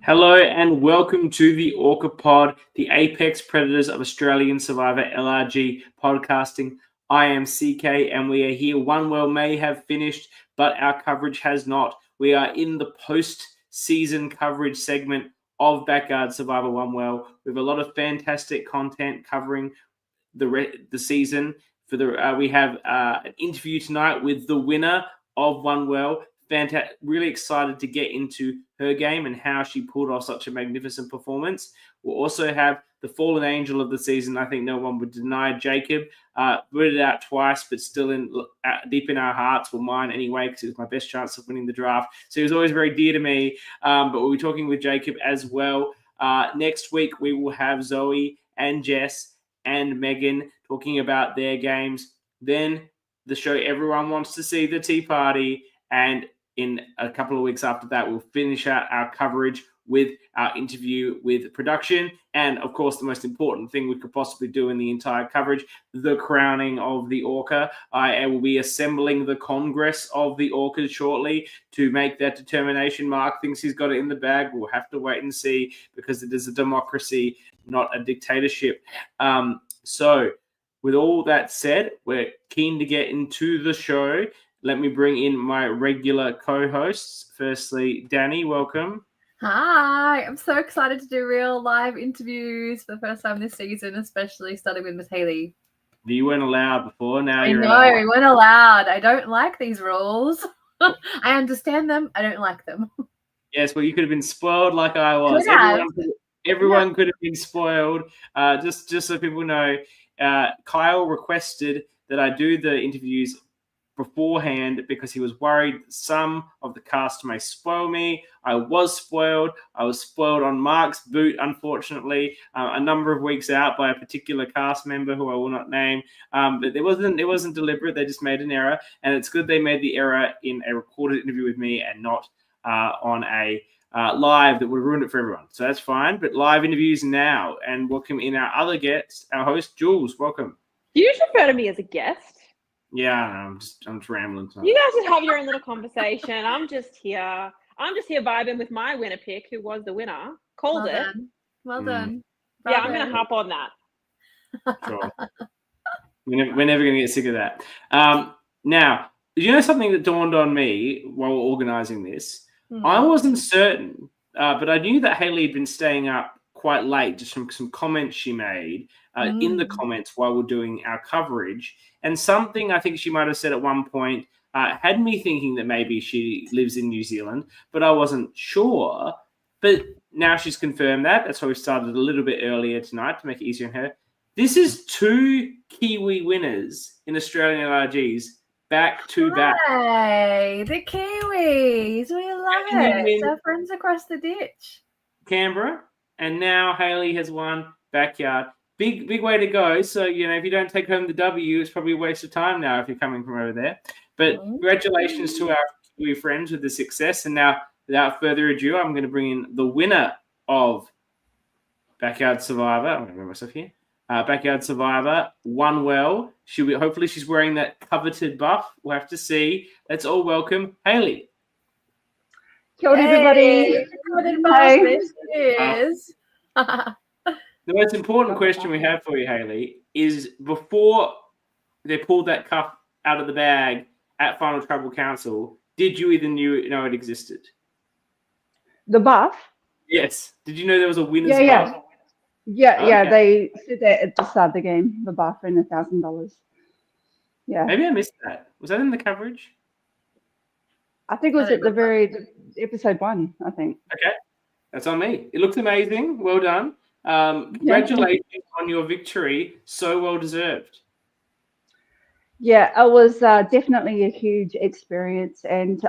Hello and welcome to the Orca Pod, the apex predators of Australian Survivor LRG podcasting. I am CK and we are here. One Well may have finished, but our coverage has not. We are in the post-season coverage segment of Backyard Survivor One Well. We have a lot of fantastic content covering the season. We have an interview tonight with the winner of One Well. Really excited to get into her game and how she pulled off such a magnificent performance. We'll also have the fallen angel of the season. I think no one would deny Jacob. Rooted out twice, but still deep in our hearts, well, mine anyway, because it was my best chance of winning the draft. So he was always very dear to me. But we'll be talking with Jacob as well. Next week, we will have Zoe and Jess and Megan talking about their games. Then the show everyone wants to see, the Tea Party, and in a couple of weeks after that, we'll finish out our coverage with our interview with production. And, of course, the most important thing we could possibly do in the entire coverage, the crowning of the Orca. I will be assembling the Congress of the Orcas shortly to make that determination. Mark thinks he's got it in the bag. We'll have to wait and see because it is a democracy, not a dictatorship. So with all that said, we're keen to get into the show. Let me bring in my regular co-hosts. Firstly, Dani, welcome. Hi, I'm so excited to do real live interviews for the first time this season, especially starting with Miss Haley. You weren't allowed before, now you're allowed. We weren't allowed. I don't like these rules. I understand them. I don't like them. Yes, well, you could have been spoiled like I was. Everyone could have been spoiled. Just so people know, Kyle requested that I do the interviews beforehand because he was worried some of the cast may spoil me. I was spoiled. I was spoiled on Mark's boot, unfortunately, a number of weeks out by a particular cast member who I will not name. But it wasn't deliberate. They just made an error, and it's good they made the error in a recorded interview with me and not on a live that would have ruined it for everyone. So that's fine. But live interviews now, and welcome in our other guest, our host Jules. Welcome. Do you just refer to me as a guest? Yeah, I'm just rambling. You guys just have your own little conversation. I'm just here vibing with my winner pick, who was the winner. Called it. Well done. Yeah, I'm going to hop on that. Sure. We're never going to get sick of that. Now, you know something that dawned on me while we're organising this? I wasn't certain, but I knew that Haley had been staying up quite late just from some comments she made in the comments while we're doing our coverage. And something I think she might have said at one point had me thinking that maybe she lives in New Zealand, but I wasn't sure. But now she's confirmed that. That's why we started a little bit earlier tonight to make it easier on her. This is 2 Kiwi winners in Australian LRGs back to back. Hey, the Kiwis. We love it. It's our friends across the ditch. Canberra. And now Haley has won Backyard. Big way to go. So, if you don't take home the W, it's probably a waste of time now if you're coming from over there. But congratulations to our Kiwi friends with the success. And now, without further ado, I'm going to bring in the winner of Backyard Survivor. I'm going to remember myself here. Backyard Survivor, One Well. Hopefully she's wearing that coveted buff. We'll have to see. Let's all welcome Haley. Kia ora, everybody. This is. The most important question we have for you, Haley, is before they pulled that cup out of the bag at Final Tribal Council, did you even know it existed? The buff? Yes. Did you know there was a winner's buff? Yeah. They said that at the start of the game, the buff and $1,000. Yeah. Maybe I missed that. Was that in the coverage? I think it was at the very episode 1, I think. Okay. That's on me. It looked amazing. Well done. Congratulations on your victory. So well deserved. Yeah, it was definitely a huge experience, and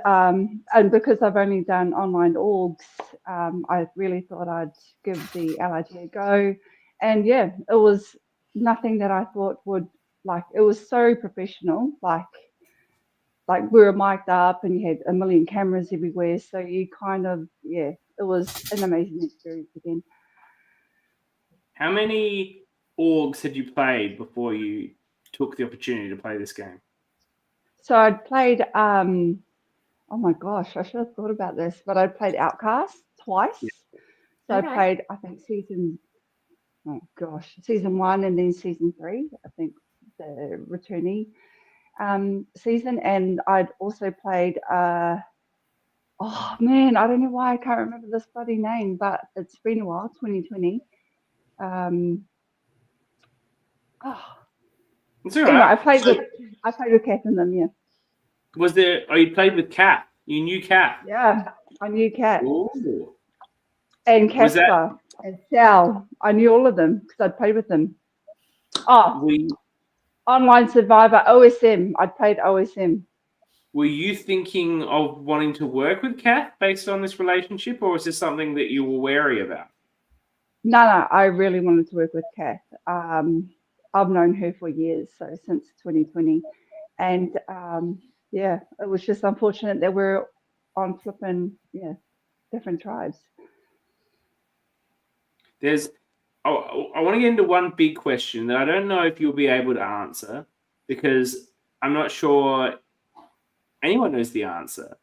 because I've only done online orgs, I really thought I'd give the LRG a go, and yeah, it was nothing that I thought would it was so professional, like we were mic'd up and you had a million cameras everywhere, so you it was an amazing experience again. How many orgs had you played before you took the opportunity to play this game? So I'd played, oh my gosh, I should have thought about this, but I played Outcast twice. So Okay. I played, I think, season 1 and then season 3, I think the returnee season. And I'd also played, oh man, I don't know why I can't remember this bloody name, but it's been a while, 2020. Oh, It's all anyway, right. I played with Kath in them, yeah. Was there? Oh, you played with Kat. You knew Kat. Yeah, I knew Kat Ooh. and Was that- Casper and Sal. I knew all of them because I'd played with them. Oh, Online Survivor, OSM. I'd played OSM. Were you thinking of wanting to work with Kath based on this relationship, or was this something that you were wary about? No, I really wanted to work with Kath. I've known her for years, so since 2020. And yeah, it was just unfortunate that we're on flipping, different tribes. I want to get into one big question that I don't know if you'll be able to answer, because I'm not sure anyone knows the answer.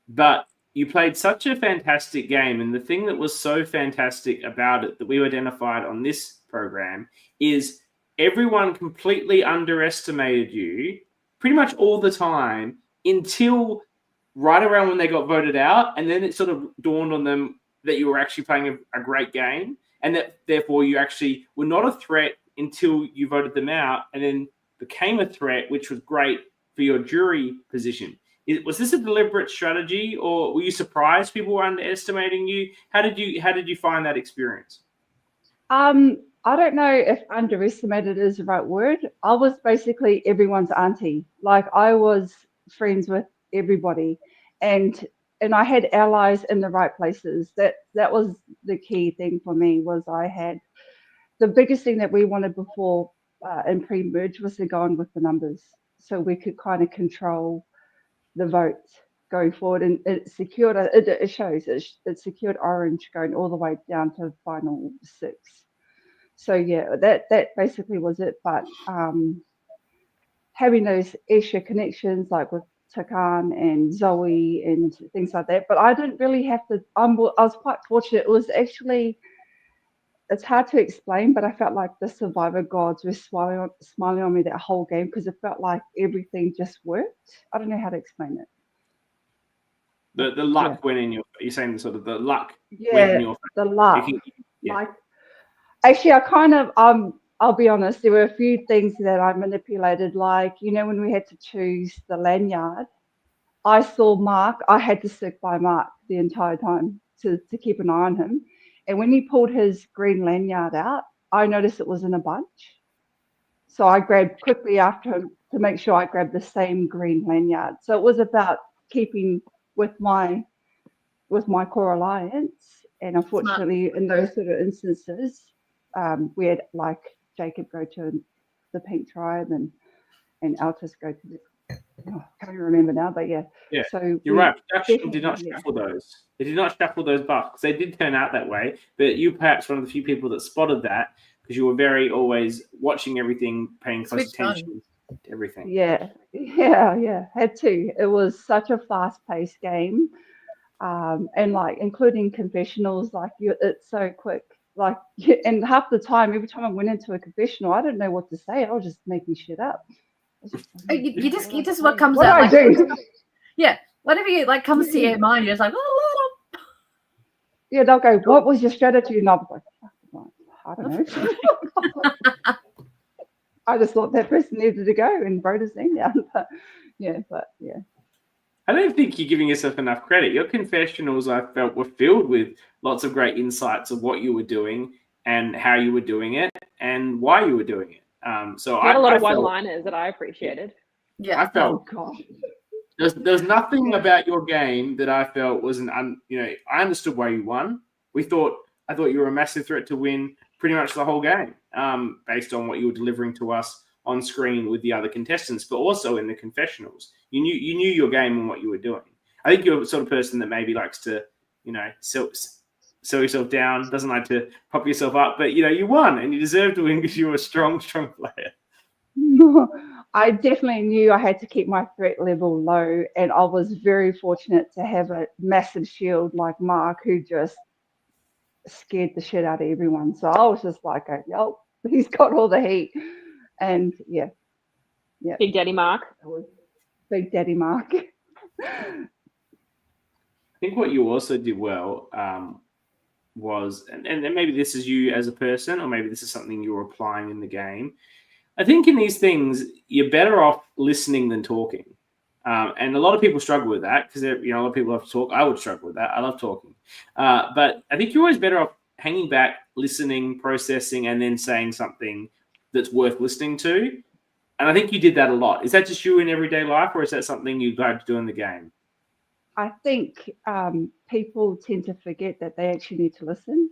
But you played such a fantastic game, and the thing that was so fantastic about it that we identified on this program is everyone completely underestimated you pretty much all the time until right around when they got voted out, and then it sort of dawned on them that you were actually playing a great game, and that therefore you actually were not a threat until you voted them out, and then became a threat, which was great for your jury position. Was this a deliberate strategy, or were you surprised people were underestimating you? How did you find that experience? I don't know if underestimated is the right word. I was basically everyone's auntie. Like, I was friends with everybody, and I had allies in the right places. That was the key thing for me. Was I had the biggest thing that we wanted before in pre-merge was to go on with the numbers, so we could kind of control the votes going forward, and it secured it shows it secured Orange going all the way down to final 6. So yeah, that basically was it. But having those extra connections like with Takan and Zoe and things like that, but I didn't really have to. I was quite fortunate. It was actually, it's hard to explain, but I felt like the Survivor gods were smiling on me that whole game, because it felt like everything just worked. I don't know how to explain it. The luck went in your. You're saying the luck Yeah, went in your. the luck. Yeah. Like, actually, I kind of I'll be honest. There were a few things that I manipulated. Like, when we had to choose the lanyard, I saw Mark. I had to stick by Mark the entire time to keep an eye on him. And when he pulled his green lanyard out, I noticed it was in a bunch. So I grabbed quickly after him to make sure I grabbed the same green lanyard. So it was about keeping with my core alliance. And unfortunately, in those sort of instances, we had like Jacob go to the pink tribe and Altus go to the, I can't even remember now, but yeah. Yeah, so you're right. Production did not shuffle those. They did not shuffle those bucks. They did turn out that way, but you perhaps one of the few people that spotted that, because you were very always watching everything, paying close attention to everything. Yeah. Had to. It was such a fast-paced game, and like including confessionals, like it's so quick. Like, and half the time, every time I went into a confessional, I didn't know what to say. I was just making shit up. You just what comes what out. do I do? Yeah, whatever comes to your mind, you're just like, yeah, they'll go, what was your strategy? And I'll be like, I don't know. I just thought that person needed to go and wrote his name down. But yeah. I don't think you're giving yourself enough credit. Your confessionals, I felt, were filled with lots of great insights of what you were doing and how you were doing it and why you were doing it. So I had a lot of one-liners that I appreciated. Yeah, I felt. Oh, There's nothing about your game that I felt was I understood why you won. I thought you were a massive threat to win pretty much the whole game, based on what you were delivering to us on screen with the other contestants, but also in the confessionals. You knew your game and what you were doing. I think you're the sort of person that maybe likes to, sell yourself down, doesn't like to pop yourself up, but you won and you deserve to win because you were a strong player. I definitely knew I had to keep my threat level low, and I was very fortunate to have a massive shield like Mark, who just scared the shit out of everyone. So I was just like, "Yo, he's got all the heat," and yeah, Big Daddy Mark. it was Big Daddy Mark. I think what you also did well was, and maybe this is you as a person, or maybe this is something you're applying in the game. I think in these things, you're better off listening than talking. And a lot of people struggle with that because a lot of people have to talk. I would struggle with that. I love talking. But I think you're always better off hanging back, listening, processing, and then saying something that's worth listening to. And I think you did that a lot. Is that just you in everyday life, or is that something you glad to do in the game? I think people tend to forget that they actually need to listen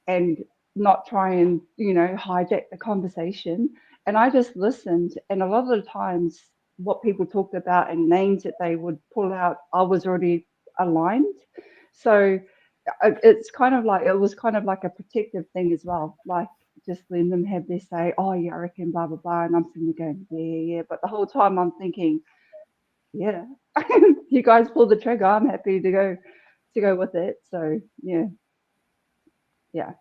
and not try and, hijack the conversation. And I just listened. And a lot of the times, what people talked about and names that they would pull out, I was already aligned. So it's kind of like, it was kind of like a protective thing as well. Like, just letting them have their say, oh, yeah, I reckon, blah, blah, blah. And I'm sitting there going, yeah. But the whole time I'm thinking, yeah, you guys pull the trigger. I'm happy to go with it. So yeah. Did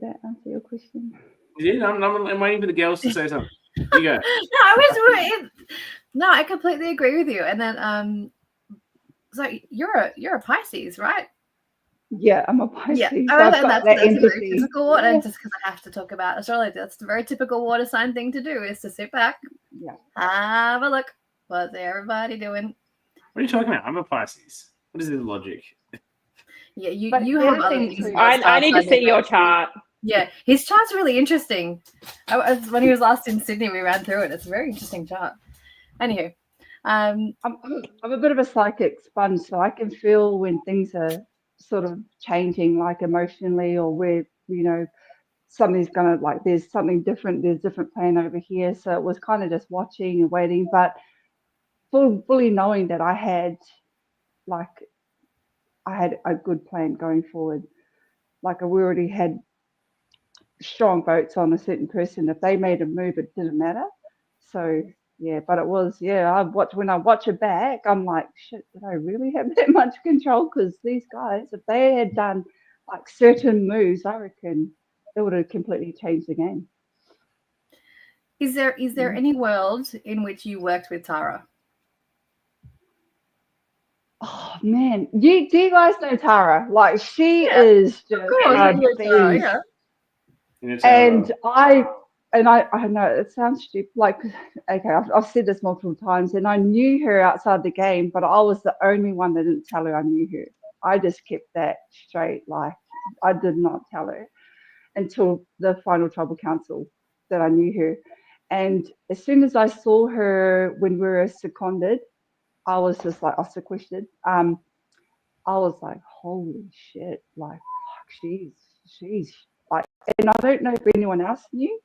that answer your question? Yeah, I'm waiting for the girls to say something. You go. No, I completely agree with you. And then so you're a Pisces, right? Yeah, I'm a Pisces. Yeah, so I've got that that's a very empathy. typical one. And just because I have to talk about astrology, that's the very typical water sign thing to do, is to sit back, have a look. What's everybody doing? What are you talking about? I'm a Pisces. What is the logic? Yeah, you But have the other thing things. too- I need to see your chart. Yeah, his chart's really interesting. When he was last in Sydney, we ran through it. It's a very interesting chart. Anywho, I'm a bit of a psychic sponge, so I can feel when things are sort of changing, like emotionally, or where something's gonna, like, there's something different. There's a different plan over here. So it was kind of just watching and waiting, but fully knowing that I had a good plan going forward. Like, we already had strong votes on a certain person. If they made a move, it didn't matter. So yeah, but it was, when I watch it back, I'm like, shit, did I really have that much control? Because these guys, if they had done like certain moves, I reckon it would have completely changed the game. is there any world in which you worked with Tara? Oh man, do you guys know Tara? Like, she is just a beast. And I know it sounds stupid. Like, okay, I've said this multiple times, and I knew her outside the game, but I was the only one that didn't tell her I knew her. I just kept that straight. Like, I did not tell her until the final tribal council that I knew her. And as soon as I saw her when we were seconded, I was just like, sequestered. I was like, holy shit! Like, fuck, she's like, and I don't know if anyone else knew.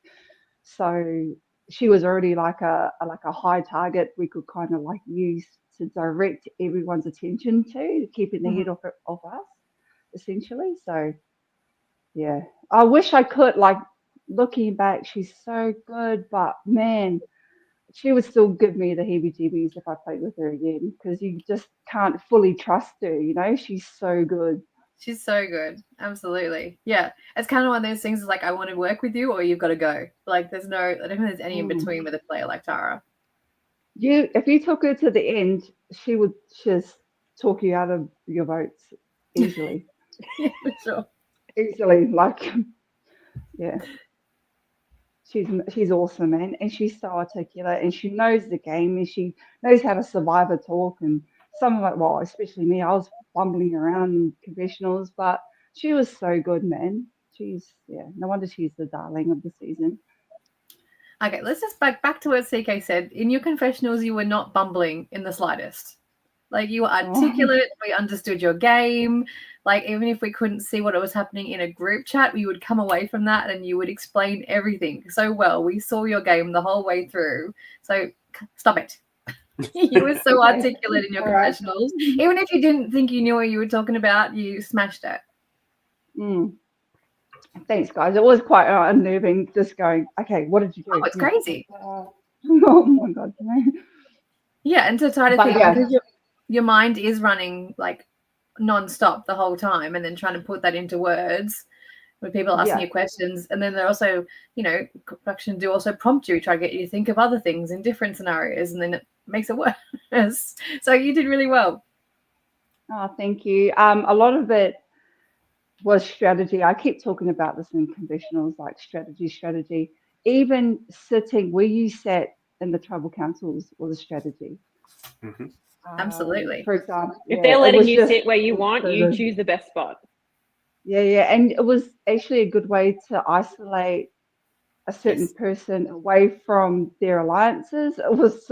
So she was already like a high target we could kind of like use to direct everyone's attention to, keeping the head off us, essentially. So yeah, I wish I could, like, looking back, she's so good, but man, she would still give me the heebie-jeebies if I played with her again, because you just can't fully trust her. She's so good. She's so good. Absolutely. Yeah. It's kind of one of those things, like, I want to work with you or you've got to go. Like, I don't think there's any in between with a player like Tara. If you took her to the end, she would just talk you out of your votes easily. Yeah, for sure. Easily. Like, yeah. She's awesome, man. And she's so articulate, and she knows the game, and she knows how to survive a talk. And some of it, well, especially me, I was bumbling around in confessionals, but she was so good, man. No wonder she's the darling of the season. Okay, let's just back to what CK said. In your confessionals, you were not bumbling in the slightest. Like, you were articulate. We understood your game. Like, even if we couldn't see what was happening in a group chat, we would come away from that and you would explain everything so well. We saw your game the whole way through. So stop it. You were so articulate in your confessionals. Even if you didn't think you knew what you were talking about, you smashed it. Thanks, guys. It was quite unnerving, just going, okay, what did you do? Oh, it's crazy. Oh my God. Yeah, and to try to think, because your mind is running, like, non-stop the whole time, and then trying to put that into words with people asking you questions. And then they're also, you know, production do also prompt you, try to get you to think of other things in different scenarios, and then it makes it worse. So you did really well. Oh, thank you. A lot of it was strategy. I keep talking about this in confessionals, like strategy. Even sitting where you sat in the tribal councils was a strategy. Mm-hmm. Absolutely. For example, if they're letting you sit where you want, you choose the best spot. Yeah, and it was actually a good way to isolate a certain person away from their alliances. That was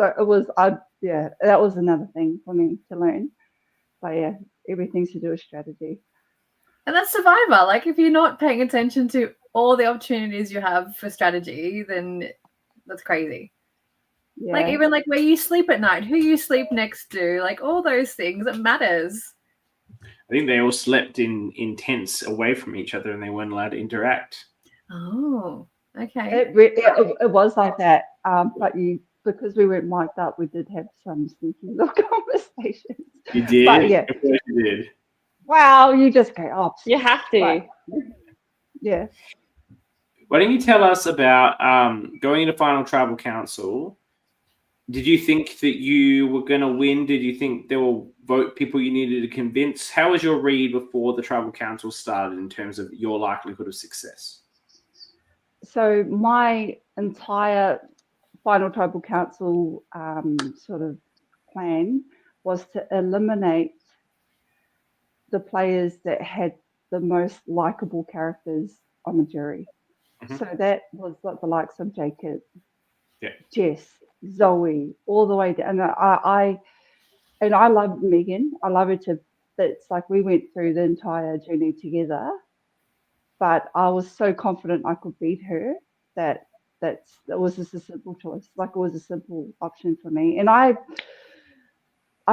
another thing for me to learn. But yeah, everything's to do with strategy. And that's Survivor. Like, if you're not paying attention to all the opportunities you have for strategy, then that's crazy. Yeah. Like, even like where you sleep at night, who you sleep next to, like all those things, it matters. I think they all slept in tents away from each other, and they weren't allowed to interact. Oh, okay. It was like that. But because we weren't mic'd up, we did have some sneaky little conversations. You did? But yeah. Of course you did. Wow, you just go up. You have to. But, yeah. Why don't you tell us about going into Final Tribal Council? Did you think that you were going to win? Did you think there were people you needed to convince? How was your read before the Tribal Council started in terms of your likelihood of success? So my entire Final Tribal Council sort of plan was to eliminate the players that had the most likable characters on the jury. Mm-hmm. So that was like the likes of Jacob, Jess, Zoe, all the way down. And I love Megan. I love her too. It's like we went through the entire journey together, but I was so confident I could beat her that was just a simple choice. Like, it was a simple option for me. And I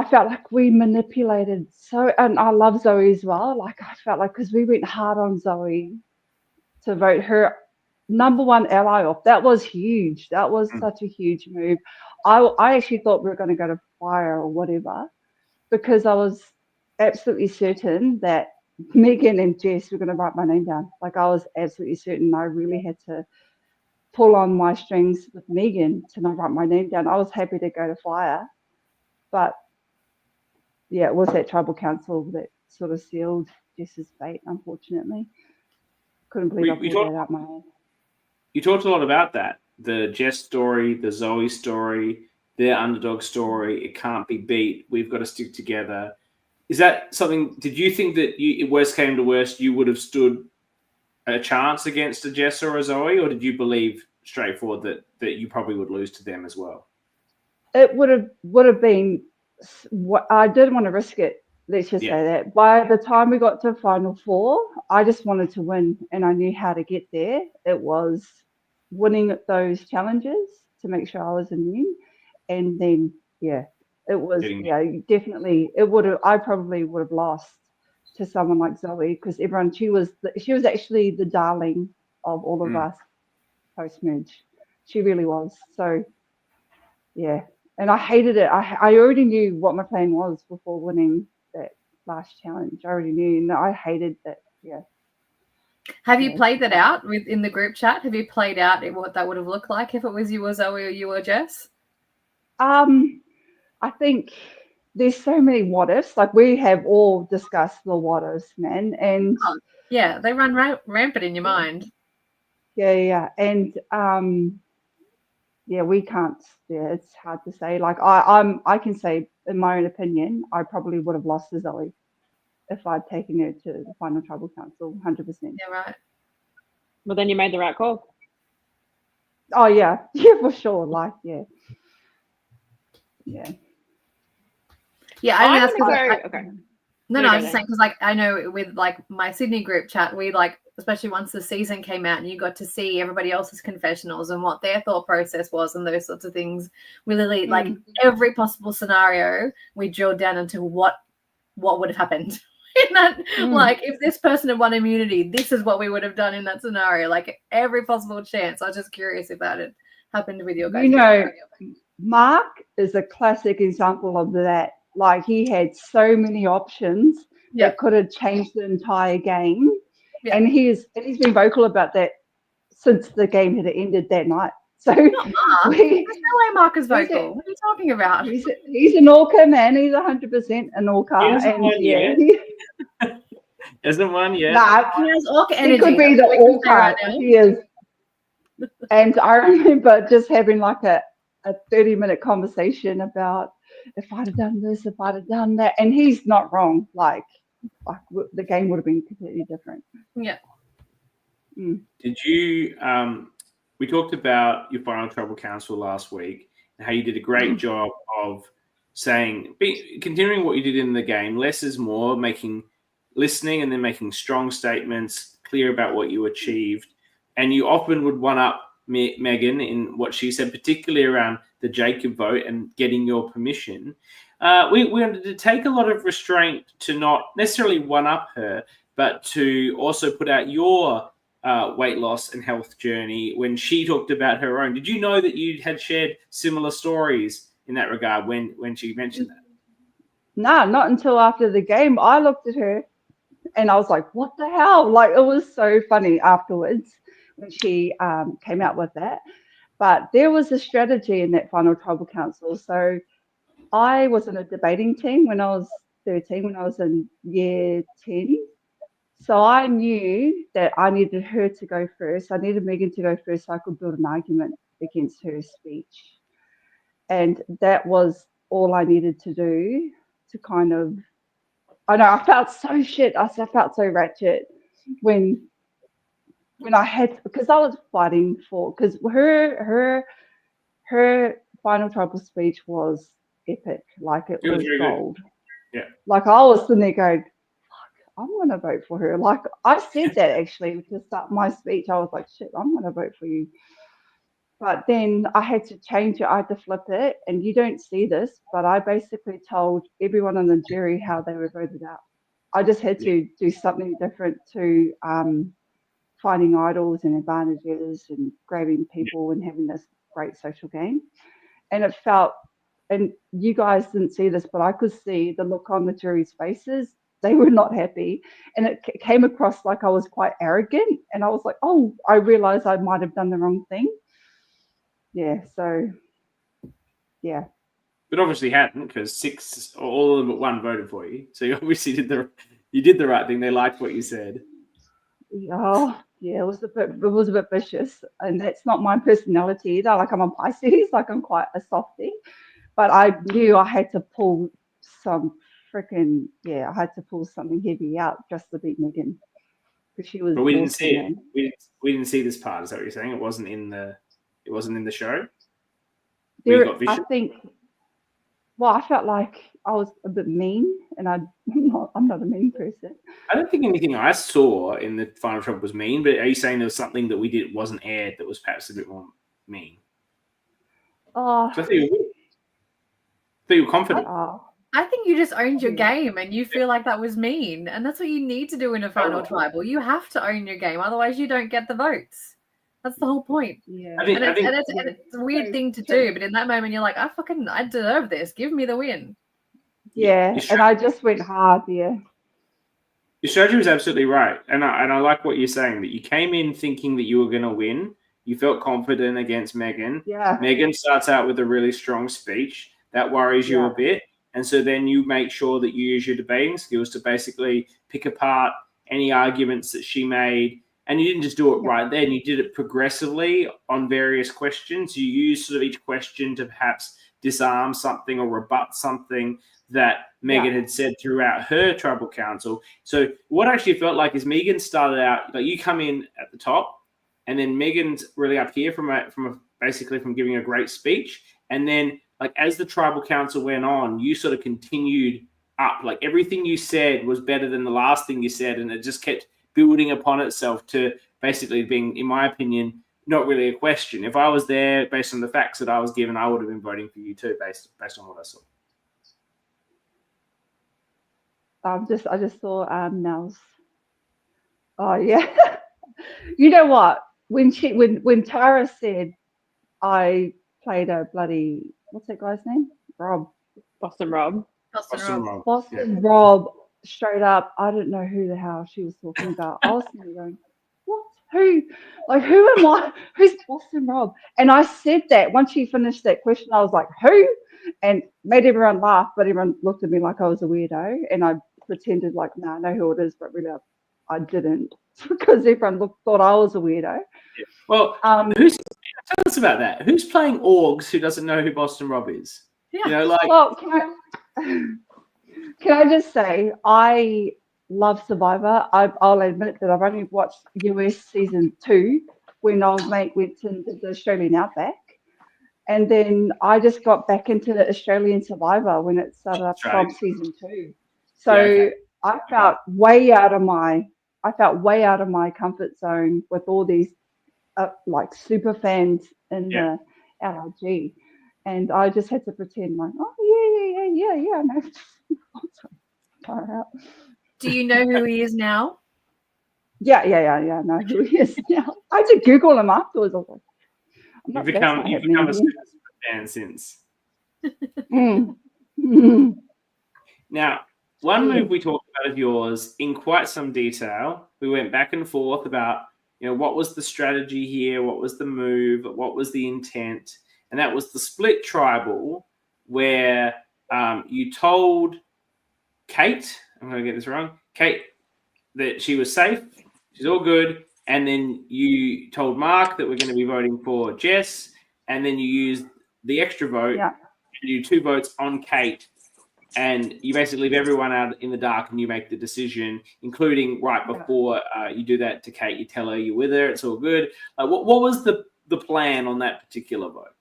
felt like we manipulated and I love Zoe as well. Like, I felt like, because we went hard on Zoe to vote her number one ally off. That was huge. That was such a huge move. I actually thought we were going to go to fire or whatever, because I was absolutely certain that Megan and Jess were going to write my name down. Like, I was absolutely certain. I really had to pull on my strings with Megan to not write my name down. I was happy to go to fire, but yeah, it was that tribal council that sort of sealed Jess's fate, unfortunately. Couldn't believe I pulled that out my head. You talked a lot about that. The Jess story, the Zoe story, their underdog story. It can't be beat. We've got to stick together. Is that something, did you think that if worst came to worst, you would have stood a chance against a Jess or a Zoe, or did you believe straightforward that you probably would lose to them as well? It would have been, I didn't want to risk it. Let's just say that. By the time we got to Final Four, I just wanted to win, and I knew how to get there. It was winning those challenges to make sure I was immune, and then it was definitely. I probably would have lost to someone like Zoe, because she was actually the darling of all of us post merge. She really was. So yeah. And I hated it. I already knew what my plan was before winning that last challenge. I already knew, and I hated that. Yeah. Have you played that out in the group chat? Have you played out what that would have looked like if it was you or Zoe or you or Jess? I think there's so many what ifs. Like, we have all discussed the what ifs, man, and they run rampant in your mind. Yeah, and we can't. Yeah, it's hard to say. Like, I can say, in my own opinion, I probably would have lost to Zoe if I'd taken her to the Final Tribal Council, 100%. Yeah, right. Well, then you made the right call. Oh yeah, for sure. Like, yeah. Yeah, I think that's okay. No, I was just saying, because like I know with like my Sydney group chat, we like, especially once the season came out and you got to see everybody else's confessionals and what their thought process was and those sorts of things. We literally like every possible scenario we drilled down into what would have happened in that. Like, if this person had won immunity, this is what we would have done in that scenario. Like, every possible chance. I was just curious if that had happened with your guys. Mark is a classic example of that. Like, he had so many options Yeah. that could have changed the entire game. Yeah. And he's been vocal about that since the game had ended that night. So Not Mark. we, There's no way Mark is He's a- vocal. What are you talking about? he's an orca, man. He's 100% an orca. He hasn't And won yeah, yet. Isn't one yet? nah, He has orca he energy. could be the That's what we can say orca. right now. He is. And I remember just having like a 30-minute conversation about if I'd have done this, if I'd have done that. And he's not wrong. Like the game would have been completely different. Yeah. Did you? We talked about your final tribal council last week and how you did a great job of continuing what you did in the game. Less is more, listening and then making strong statements, clear about what you achieved. And you often would one up Megan in what she said, particularly around the Jacob vote and getting your permission. We wanted to take a lot of restraint to not necessarily one up her, but to also put out your weight loss and health journey when she talked about her own. Did you know that you had shared similar stories in that regard when she mentioned that? No, not until after the game. I looked at her and I was like, what the hell? Like, it was so funny afterwards when she came out with that. But there was a strategy in that final tribal council. So I was in a debating team when I was 13, when I was in year 10. So I knew that I needed her to go first. I needed Megan to go first so I could build an argument against her speech. And that was all I needed to do to kind of, I know, I felt so shit. I felt so ratchet when I had, because I was fighting for, because her final tribal speech was epic. Like it was very gold. Good. Yeah. Like I was sitting there going, I'm going to vote for her. Like I said that actually to start my speech. I was like, shit, I'm going to vote for you. But then I had to change it. I had to flip it. And you don't see this, but I basically told everyone on the jury how they were voted out. I just had to do something different to finding idols and advantages and grabbing people and having this great social game. And it felt, and you guys didn't see this, but I could see the look on the jury's faces. They were not happy. And it came across like I was quite arrogant. And I was like, oh, I realized I might have done the wrong thing. Yeah, so, yeah. But obviously hadn't, because all of them but one voted for you. So you obviously did the right thing. They liked what you said. Oh, yeah, it was a bit vicious. And that's not my personality either. Like I'm a Pisces, like I'm quite a softie. But I knew I had to pull some I had to pull something heavy out just to beat Megan. Because she was. But we didn't see it. We didn't see this part. Is that what you're saying? It wasn't in the show. I think. Well, I felt like I was a bit mean, and I'm not a mean person. I don't think anything I saw in the final trip was mean. But are you saying there was something that we did wasn't aired that was perhaps a bit more mean? Oh, So I think you were confident. I think you just owned your game and you feel like that was mean. And that's what you need to do in a final tribal. You have to own your game. Otherwise, you don't get the votes. That's the whole point. Yeah. It's a weird thing to do. But in that moment, you're like, I deserve this. Give me the win. Yeah. And I just went hard. Yeah. Your strategy was absolutely right. And I like what you're saying, that you came in thinking that you were going to win. You felt confident against Megan. Yeah. Megan starts out with a really strong speech. That worries you a bit. And so then you make sure that you use your debating skills to basically pick apart any arguments that she made. And you didn't just do it right then. You did it progressively on various questions. You used sort of each question to perhaps disarm something or rebut something that Megan had said throughout her tribal council. So what I actually felt like is Megan started out, like you come in at the top, and then Megan's really up here basically from giving a great speech. And then like as the tribal council went on, you sort of continued up. Like everything you said was better than the last thing you said, and it just kept building upon itself to basically being, in my opinion, not really a question. If I was there based on the facts that I was given, I would have been voting for you too, based on what I saw. I just saw Nels. Oh yeah. You know what? When Tara said I played a bloody, what's that guy's name? Rob. Boston Rob. Rob. straight up, I didn't know who the hell she was talking about. I was sitting there going, what? Who? Like, who am I? Who's Boston Rob? And I said that once she finished that question, I was like, who? And made everyone laugh, but everyone looked at me like I was a weirdo. And I pretended like, no, I know who it is, but really I didn't because everyone thought I was a weirdo. Yeah. Well, tell us about that. Who's playing Orgs who doesn't know who Boston Rob is? Yeah. You know, like. Well, can I just say, I love Survivor. I'll admit that I've only watched US season 2 when old mate went into the Australian Outback. And then I just got back into the Australian Survivor when it started up from season 2. So Yeah, okay. I felt way out of my comfort zone with all these like super fans in the LRG. And I just had to pretend like, oh yeah. No. Far out. Do you know who he is now? Yeah. I know who he is now. I had to Google him afterwards. I was like, You've become a super fan since. Now, one move we talked about of yours in quite some detail. We went back and forth about, what was the strategy here, what was the move, what was the intent, and that was the split tribal, where you told Kate, I'm going to get this wrong, Kate, that she was safe, she's all good, and then you told Mark that we're going to be voting for Jess, and then you used the extra vote, and you 2 votes on Kate, and you basically leave everyone out in the dark and you make the decision, including right before you do that to Kate, you tell her you're with her, it's all good. What was the plan on that particular vote?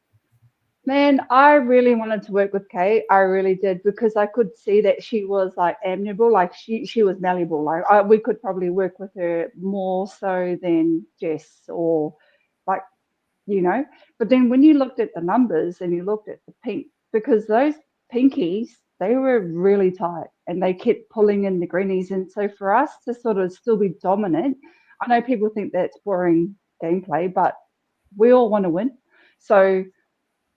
Man, I really wanted to work with Kate. I really did, because I could see that she was like amiable, like she was malleable. Like we could probably work with her more so than Jess, or like, But then when you looked at the numbers and you looked at the pink, because those pinkies, they were really tight and they kept pulling in the greenies. And so for us to sort of still be dominant, I know people think that's boring gameplay, but we all want to win. So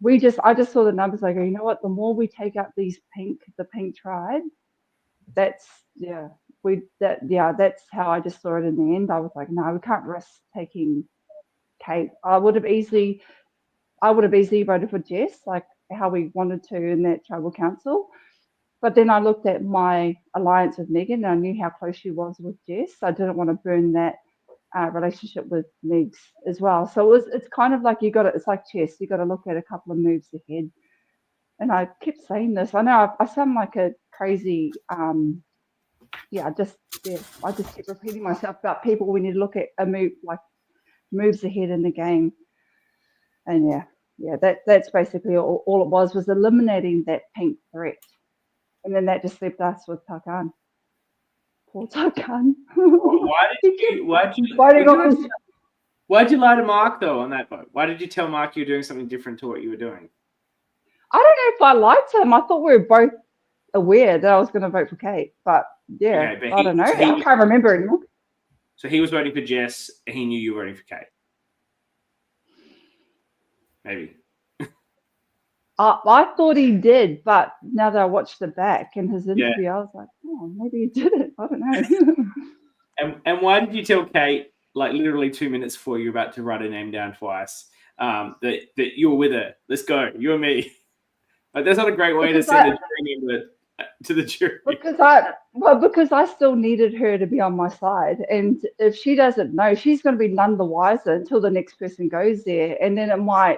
I just saw the numbers. I go, you know what? The more we take out the pink tribe, that's how I just saw it in the end. I was like, no, we can't risk taking Kate. I would have easily voted for Jess, like how we wanted to in that tribal council. But then I looked at my alliance with Megan and I knew how close she was with Jess. I didn't want to burn that relationship with Megs as well. So it's kind of like it's like chess. You got to look at a couple of moves ahead. And I kept saying this. I know I sound like a crazy, I just keep repeating myself about people. We need to look at a move, like moves ahead in the game. And that's basically all it was eliminating that pink threat. And then that just left us with Tarkan. Poor Tarkan. Why'd you lie to Mark though on that vote? Why did you tell Mark you were doing something different to what you were doing? I don't know if I lied to him. I thought we were both aware that I was going to vote for Kate, but I don't know. I can't remember anymore. So he was voting for Jess, and he knew you were voting for Kate. Maybe. I thought he did, but now that I watched it back in his interview, I was like, oh, maybe he didn't. I don't know. and why did you tell Kate, like literally 2 minutes before you were about to write her name down twice, that you were with her? Let's go, you and me. Like, that's not a great way to send a jury to the jury. Because I still needed her to be on my side, and if she doesn't know, she's going to be none the wiser until the next person goes there, and then it might.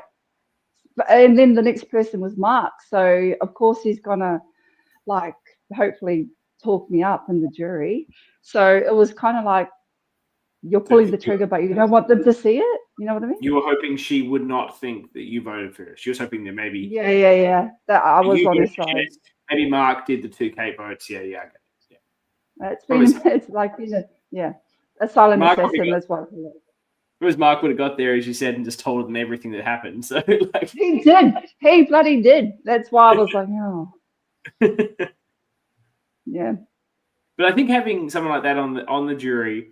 And then the next person was Mark, so of course he's gonna like hopefully talk me up in the jury. So it was kind of like you're pulling the trigger, but you don't want them to see it. You know what I mean? You were hoping she would not think that you voted for her. She was hoping that maybe that I was on her side. Maybe Mark did the 2K votes. Yeah. It's like a silent assassin. That's what. Whereas Mark would have got there, as you said, and just told them everything that happened. So like he did. He bloody did. That's why I was like, oh. Yeah. But I think having someone like that on the jury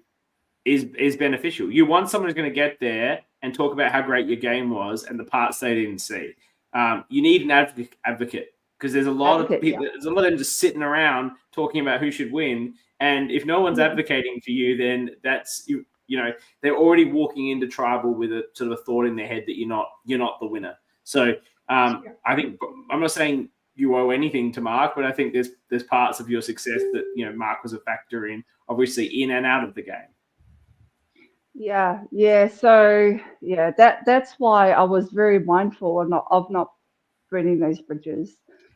is beneficial. You want someone who's going to get there and talk about how great your game was and the parts they didn't see. You need an advocate because there's a lot of Advocates, people. There's a lot of them just sitting around talking about who should win, and if no one's advocating for you, then that's you know they're already walking into tribal with a sort of a thought in their head that you're not the winner. So I think I'm not saying you owe anything to Mark, but I think there's parts of your success that Mark was a factor in, obviously in and out of the game. Yeah. So that's why I was very mindful of not burning those bridges,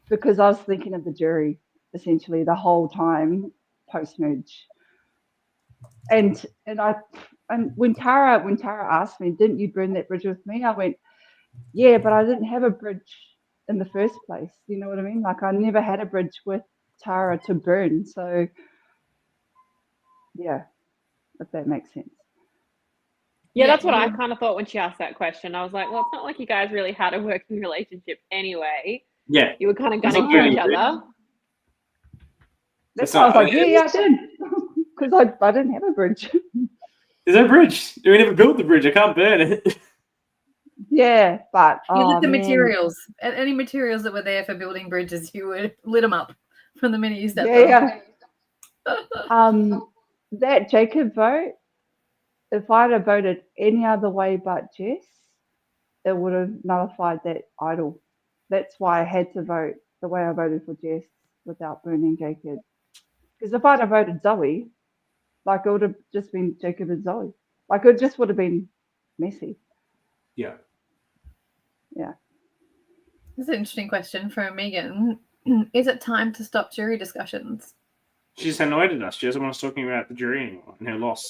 because I was thinking of the jury essentially the whole time post merge. And when Tara asked me, didn't you burn that bridge with me? I went, yeah, but I didn't have a bridge in the first place. You know what I mean? Like I never had a bridge with Tara to burn. So yeah, if that makes sense. Yeah, that's what I kind of thought when she asked that question. I was like, well, it's not like you guys really had a working relationship anyway. Yeah. You were kind of gunning for each other. That's why I was like, yeah, I did. Because I didn't have a bridge. There's no bridge. We never built the bridge. I can't burn it. Yeah, but you lit the materials. Any materials that were there for building bridges, you would lit them up from the minute you stepped on. Yeah. That Jacob vote, if I'd have voted any other way but Jess, it would have nullified that idol. That's why I had to vote the way I voted for Jess without burning Jacob. Because if I'd have voted Zoe, like it would have just been Jacob and Zoe. Like it just would have been messy. Yeah. This is an interesting question from Megan. Is it time to stop jury discussions? She's annoyed at us. She doesn't want us talking about the jury anymore and her loss.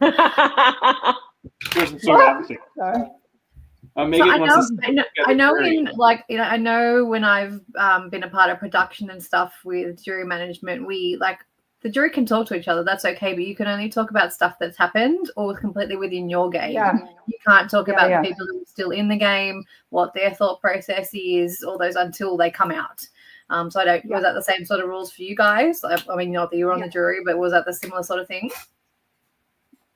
I know when I've been a part of production and stuff with jury management, we the jury can talk to each other. That's okay, but you can only talk about stuff that's happened or completely within your game. Yeah. You can't talk about the people who are still in the game, what their thought process is, all those until they come out. So I don't. Was that the same sort of rules for you guys? I mean, not that you were on the jury, but was that the similar sort of thing?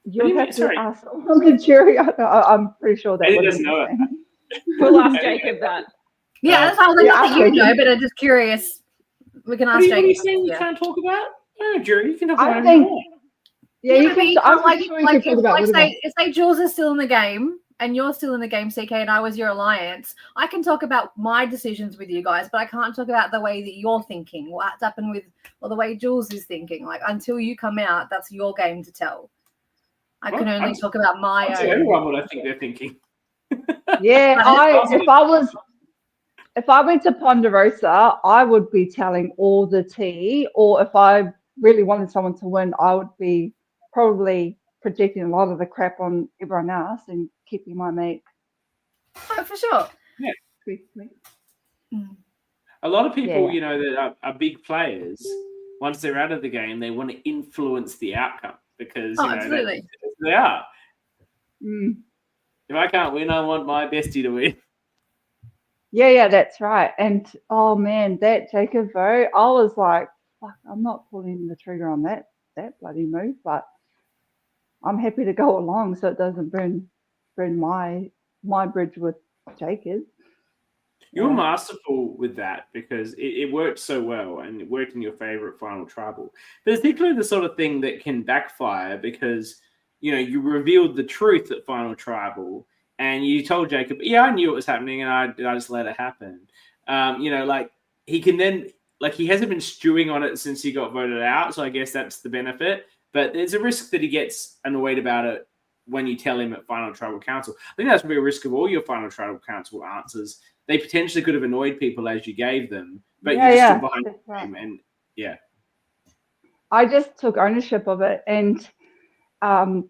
You'll have to ask on the jury. I'm pretty sure that doesn't know it. We'll ask Jacob that. Yeah, that's how not that you know, but I'm just curious. We can ask Jacob. What are you saying you can't talk about? No, jury, you can talk about anything. You can. I'm pretty sure you can talk about say Jules is still in the game and you're still in the game, CK, and I was your alliance. I can talk about my decisions with you guys, but I can't talk about the way that you're thinking, what's happened with, or the way Jules is thinking. Like until you come out, that's your game to tell. I can only talk about my own. Tell everyone what I think they're thinking. Yeah, if I went to Ponderosa, I would be telling all the tea. Or if I really wanted someone to win, I would be probably projecting a lot of the crap on everyone else and keeping my mate. Oh, for sure. Yeah. Mm. A lot of people, that are big players, once they're out of the game, they want to influence the outcome because absolutely. They are. Mm. If I can't win, I want my bestie to win. Yeah, that's right. And oh man, that Jacob vote, I was like, fuck, I'm not pulling the trigger on that bloody move, but I'm happy to go along so it doesn't burn my bridge with Jacob. You were masterful with that because it worked so well and it worked in your favorite final tribal. But it's particularly the sort of thing that can backfire because, you revealed the truth at final tribal and you told Jacob, yeah, I knew it was happening and I just let it happen. He can then, he hasn't been stewing on it since he got voted out. So I guess that's the benefit. But there's a risk that he gets annoyed about it when you tell him at final tribal council. I think that's probably a risk of all your final tribal council answers. They potentially could have annoyed people as you gave them, but you just stood behind them. And I just took ownership of it. And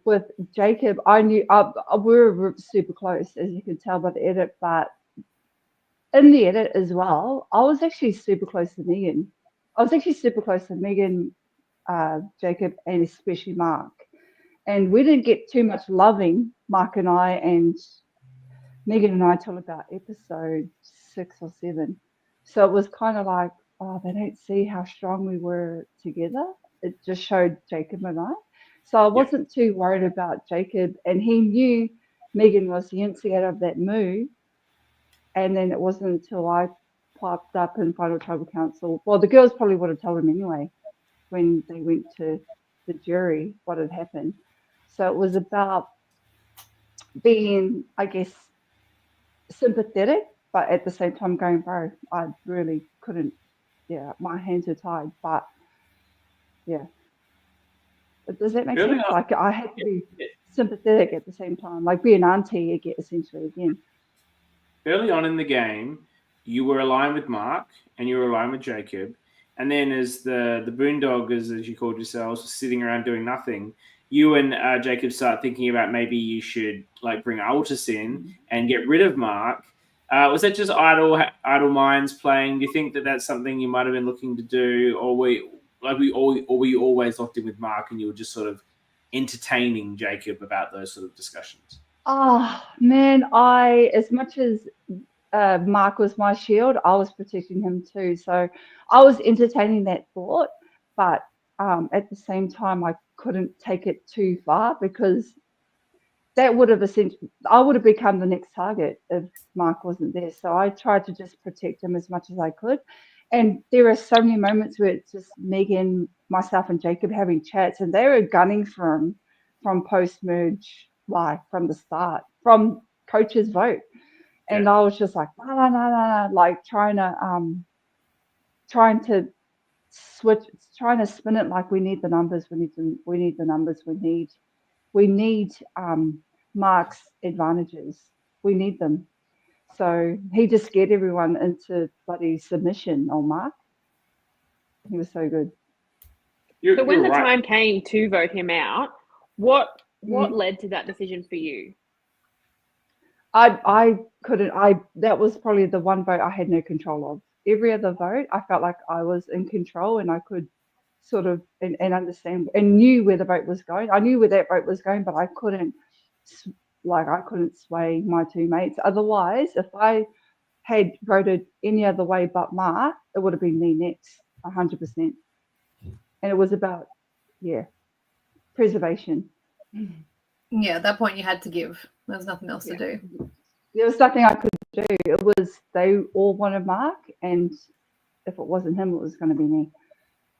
with Jacob, I knew we were super close, as you can tell by the edit. But in the edit as well, I was actually super close to Megan. Jacob, and especially Mark. And we didn't get too much loving, Mark and I, and Megan and I, till about episode 6 or 7. So it was kind of like, they don't see how strong we were together. It just showed Jacob and I. So I wasn't too worried about Jacob. And he knew Megan was the instigator of that move. And then it wasn't until I popped up in Final Tribal Council. Well, the girls probably would have told him anyway when they went to the jury what had happened. So it was about being, I guess, sympathetic, but at the same time going, bro, I really couldn't. Yeah, my hands are tied. But yeah, does that make sense? Like I had to be sympathetic at the same time, like be an auntie again, essentially again. Early on in the game, you were aligned with Mark and you were aligned with Jacob. And then as the boondoggers, as you called yourselves, were sitting around doing nothing, you and Jacob start thinking about maybe you should like bring Altus in and get rid of Mark. Was that just idle minds playing? Do you think that that's something you might have been looking to do, or were you always locked in with Mark and you were just sort of entertaining Jacob about those sort of discussions? Oh man, as much as Mark was my shield, I was protecting him too. So I was entertaining that thought, but at the same time, I couldn't take it too far because that would have I would have become the next target if Mark wasn't there. So I tried to just protect him as much as I could. And there are so many moments where it's just Megan, myself, and Jacob having chats, and they were gunning for him from post-merge, like from the start, from coach's vote. And I was just like, no, like trying to spin it like we need the numbers, we need the numbers, we need Mark's advantages, we need them. So he just scared everyone into bloody submission on Mark. He was so good. So when the time came to vote him out, what led to that decision for you? I couldn't. That was probably the one vote I had no control of. Every other vote, I felt like I was in control and I could sort of and understand and knew where the vote was going. I knew where that vote was going, but I couldn't sway my two mates. Otherwise, if I had voted any other way but Mark, it would have been me next, 100%. And it was about preservation. Yeah, at that point you had to give. There was nothing else to do. There was nothing I could do. It was they all wanted Mark, and if it wasn't him, it was going to be me.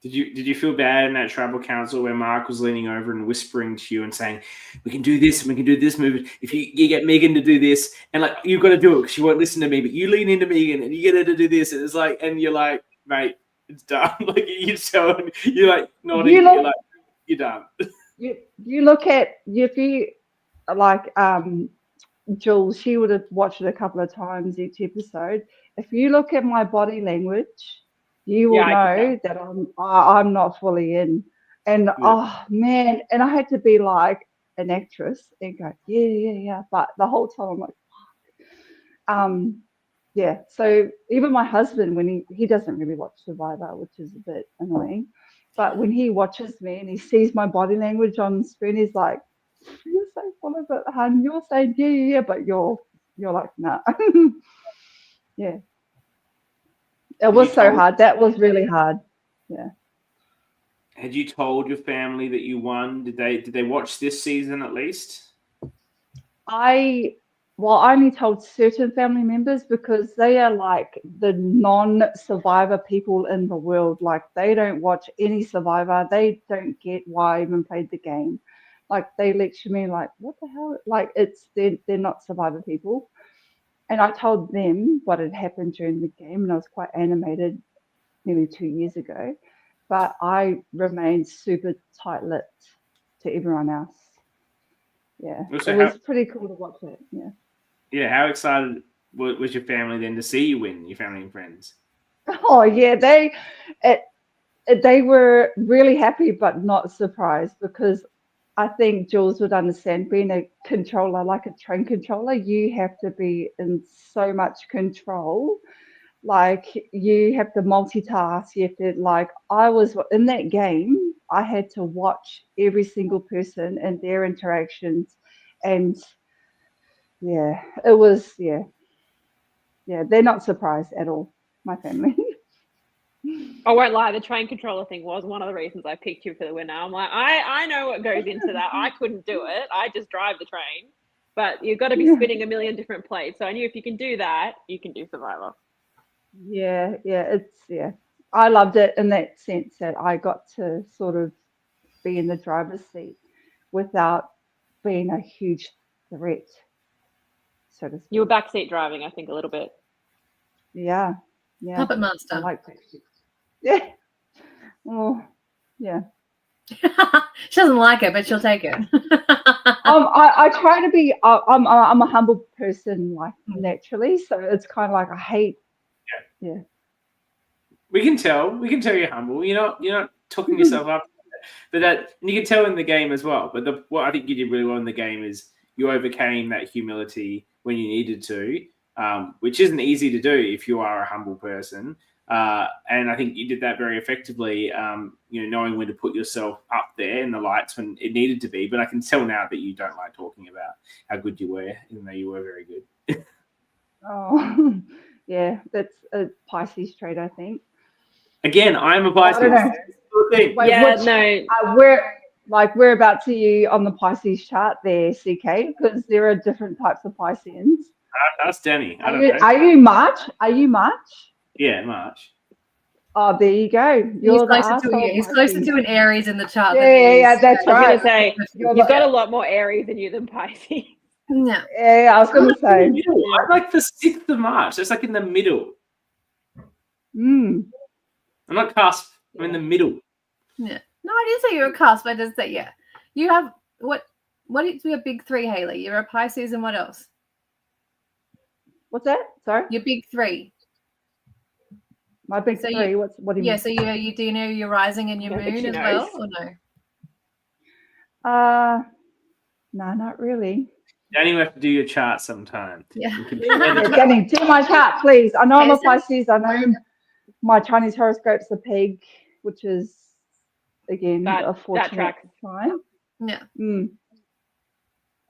Did you feel bad in that tribal council where Mark was leaning over and whispering to you and saying, "We can do this and we can do this move. If you get Megan to do this, and like you've got to do it because she won't listen to me, but you lean into Megan and you get her to do this." And it's like, and you're like, "Mate, it's done." Like you're like nodding. You're like, "You're done." You look at if you like Jules, she would have watched it a couple of times each episode. If you look at my body language, you will know that I'm not fully in. And oh man, and I had to be like an actress and go, yeah. But the whole time I'm like, fuck. So even my husband, when he doesn't really watch Survivor, which is a bit annoying, but when he watches me and he sees my body language on screen, he's like, "You're so full of it, hun. You're saying yeah, but you're like, nah." Yeah. It was so hard. That was really hard. Yeah. Had you told your family that you won? Did they watch this season at least? I only told certain family members because they are like the non-Survivor people in the world. Like they don't watch any Survivor. They don't get why I even played the game. Like they lecture me like, what the hell? Like they're not Survivor people. And I told them what had happened during the game, and I was quite animated nearly 2 years ago. But I remained super tight-lipped to everyone else. Yeah, so it was pretty cool to watch it. Yeah. Yeah, how excited was your family then to see you win? Your family and friends. Oh yeah, they were really happy, but not surprised because I think Jules would understand being a controller, like a train controller, you have to be in so much control. Like you have to multitask. You have to I was in that game. I had to watch every single person and their interactions. And it was, they're not surprised at all, my family. I won't lie, the train controller thing was one of the reasons I picked you for the winner. I'm like, I know what goes into that. I couldn't do it. I just drive the train. But you've got to be spinning a million different plates. So I knew if you can do that, you can do Survivor. Yeah, I loved it in that sense that I got to sort of be in the driver's seat without being a huge threat, so to You were speak. backseat driving, I think, a little bit. Yeah, yeah. Puppet I master. like that. Yeah. Oh, yeah. She doesn't like it, but she'll take it. I try to be. I'm a humble person, like naturally. So it's kind of like I hate. Yeah. We can tell. We can tell you're humble. You're not talking yourself up. But that, and you can tell in the game as well. But what I think you did really well in the game is you overcame that humility when you needed to, which isn't easy to do if you are a humble person. And I think you did that very effectively. Knowing when to put yourself up there in the lights when it needed to be. But I can tell now that you don't like talking about how good you were, even though you were very good. Oh, yeah. That's a Pisces trait, I think. Again, I'm a I Pisces. don't know. Thing. Wait, Yeah, which, no. whereabouts are you on the Pisces chart there, CK? Because there are different types of Pisceans. Ask Danny. I don't know. Are you March? Are you March? Yeah, March. Oh, there you go. You're the arsehole He's closer Pisces. to an Aries in the chart. Yeah, that's I was right. going to say, You're you've got a lot more Aries in you than Pisces. No. Yeah, I was going to say. I'm like the 6th of March. It's like in the middle. Mm. I'm not cusp. I'm in the middle. Yeah. No, I didn't say you're a cusp. I just say, yeah. You have, what is your big three, Hayley? You're a Pisces and what else? What's that? Sorry? Your big three. My big So three? What do you Yeah, mean? so you do you know your rising and your I think moon she as knows. well, or no? No, not really. Danny, you have to do your chart sometime. Yeah. Yeah, Danny, do my chart, please. I know I'm a Okay, so- Pisces. I know my Chinese horoscope's the pig, which is, again, a That fortunate tracks. sign. Yeah. Mm.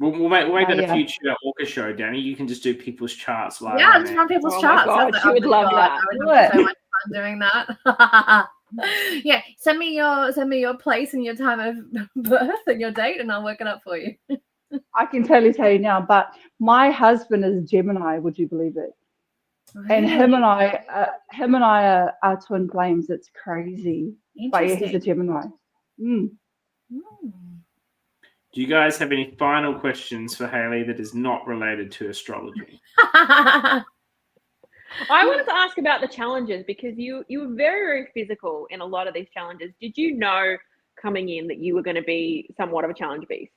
We'll make that yeah. a future Orca show, Danny. You can just do people's charts live. Yeah, on just there. run people's Oh my charts. God, That's she would love that. I would have so much fun doing that. Yeah, send me your place and your time of birth and your date, and I'll work it up for you. I can totally tell you now, but my husband is Gemini, would you believe it? And him and I are twin flames. It's crazy. But yeah, he's a Gemini. Mm. Do you guys have any final questions for Hayley that is not related to astrology? I wanted to ask about the challenges because you were very, very physical in a lot of these challenges. Did you know coming in that you were going to be somewhat of a challenge beast?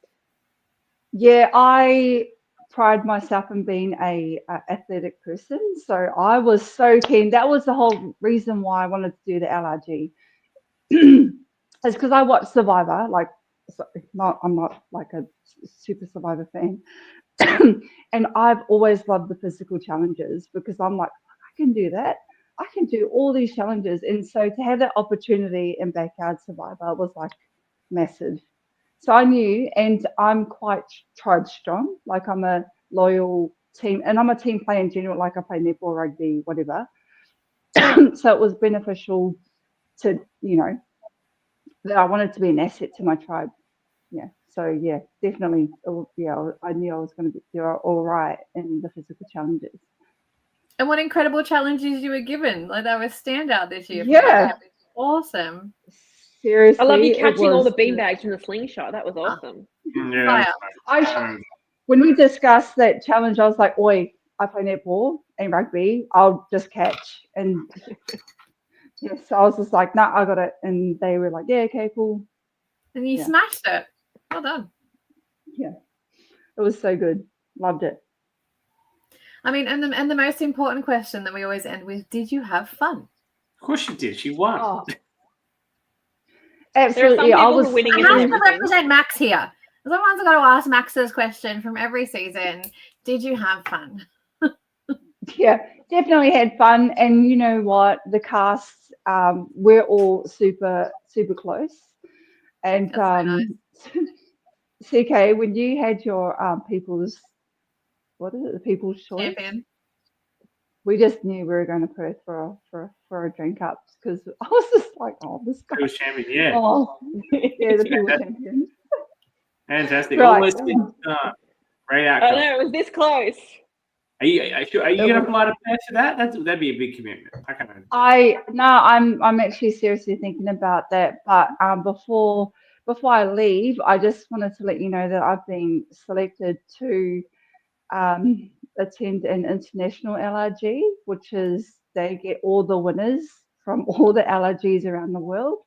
Yeah, I pride myself in being a athletic person, so I was so keen. That was the whole reason why I wanted to do the LRG. It's because I watched Survivor. I'm not like a super Survivor fan, and I've always loved the physical challenges because I'm like, I can do that. I can do all these challenges, and so to have that opportunity in Backyard Survivor was like massive. So I knew, and I'm quite tried strong. Like I'm a loyal team, and I'm a team player in general. Like I play netball, rugby, whatever. So it was beneficial to, that I wanted to be an asset to my tribe. Yeah. So yeah, definitely. Yeah, I knew I was going to do all right in the physical challenges. And what incredible challenges you were given! Like that was standout this year. Yeah. Awesome. Seriously, I love you catching all the beanbags from the slingshot. That was awesome. Yeah. When we discussed that challenge, I was like, "Oi, I play netball and rugby. I'll just catch." And yes, so I was just like, "Nah, I got it." And they were like, "Yeah, okay, cool." And you smashed it. Well done. Yeah, it was so good. Loved it. I mean, and the most important question that we always end with: did you have fun? Of course she did. She won. Oh. Absolutely. I was winning. I have to represent Max here. Someone's got to ask Max this question from every season. Did you have fun? Yeah, definitely had fun. And you know what? The cast, we're all super, super close. And CK, when you had your people's, what is it? The people's choice. Champion. We just knew we were going to Perth for a drink up because I was just like, oh, this guy. People's champion, yeah. Oh, yeah, the people's champion. Fantastic. Right. Almost great outcome. I know, it was this close. Are you going to fly to Perth for that? That'd be a big commitment. I can't know. I'm actually seriously thinking about that. But before I leave, I just wanted to let you know that I've been selected to attend an international LRG, which is they get all the winners from all the LRGs around the world.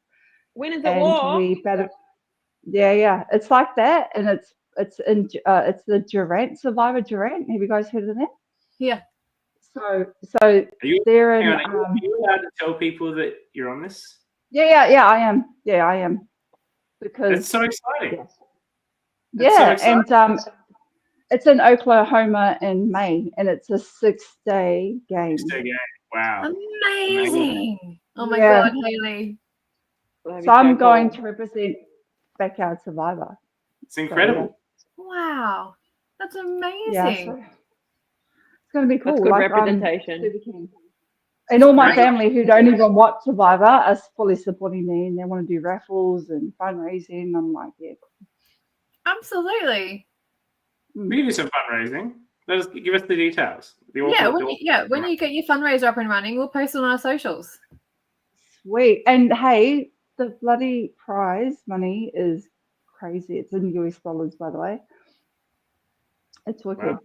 Winners at war. We better, yeah, it's like that, and it's it's the Durant Survivor Durant. Have you guys heard of that? Yeah. So they're in. Are you allowed to tell people that you're on this? Yeah, I am. Yeah, I am. Because it's so exciting. Yeah, so and it's in Oklahoma in May, and it's a 6-day game. 6-day game. Wow. Amazing. Oh my God, Hayley. So I'm going to represent Backyard Survivor. It's incredible. So, wow. That's amazing. Yeah, so it's going to be cool. That's good representation. And all my family who don't even watch Survivor are fully supporting me, and they want to do raffles and fundraising. I'm like, yeah. Absolutely. We do some fundraising. Give us the details. When you get your fundraiser up and running, we'll post it on our socials. Sweet. And hey, the bloody prize money is crazy. It's in US dollars, by the way. It's wicked. Wow.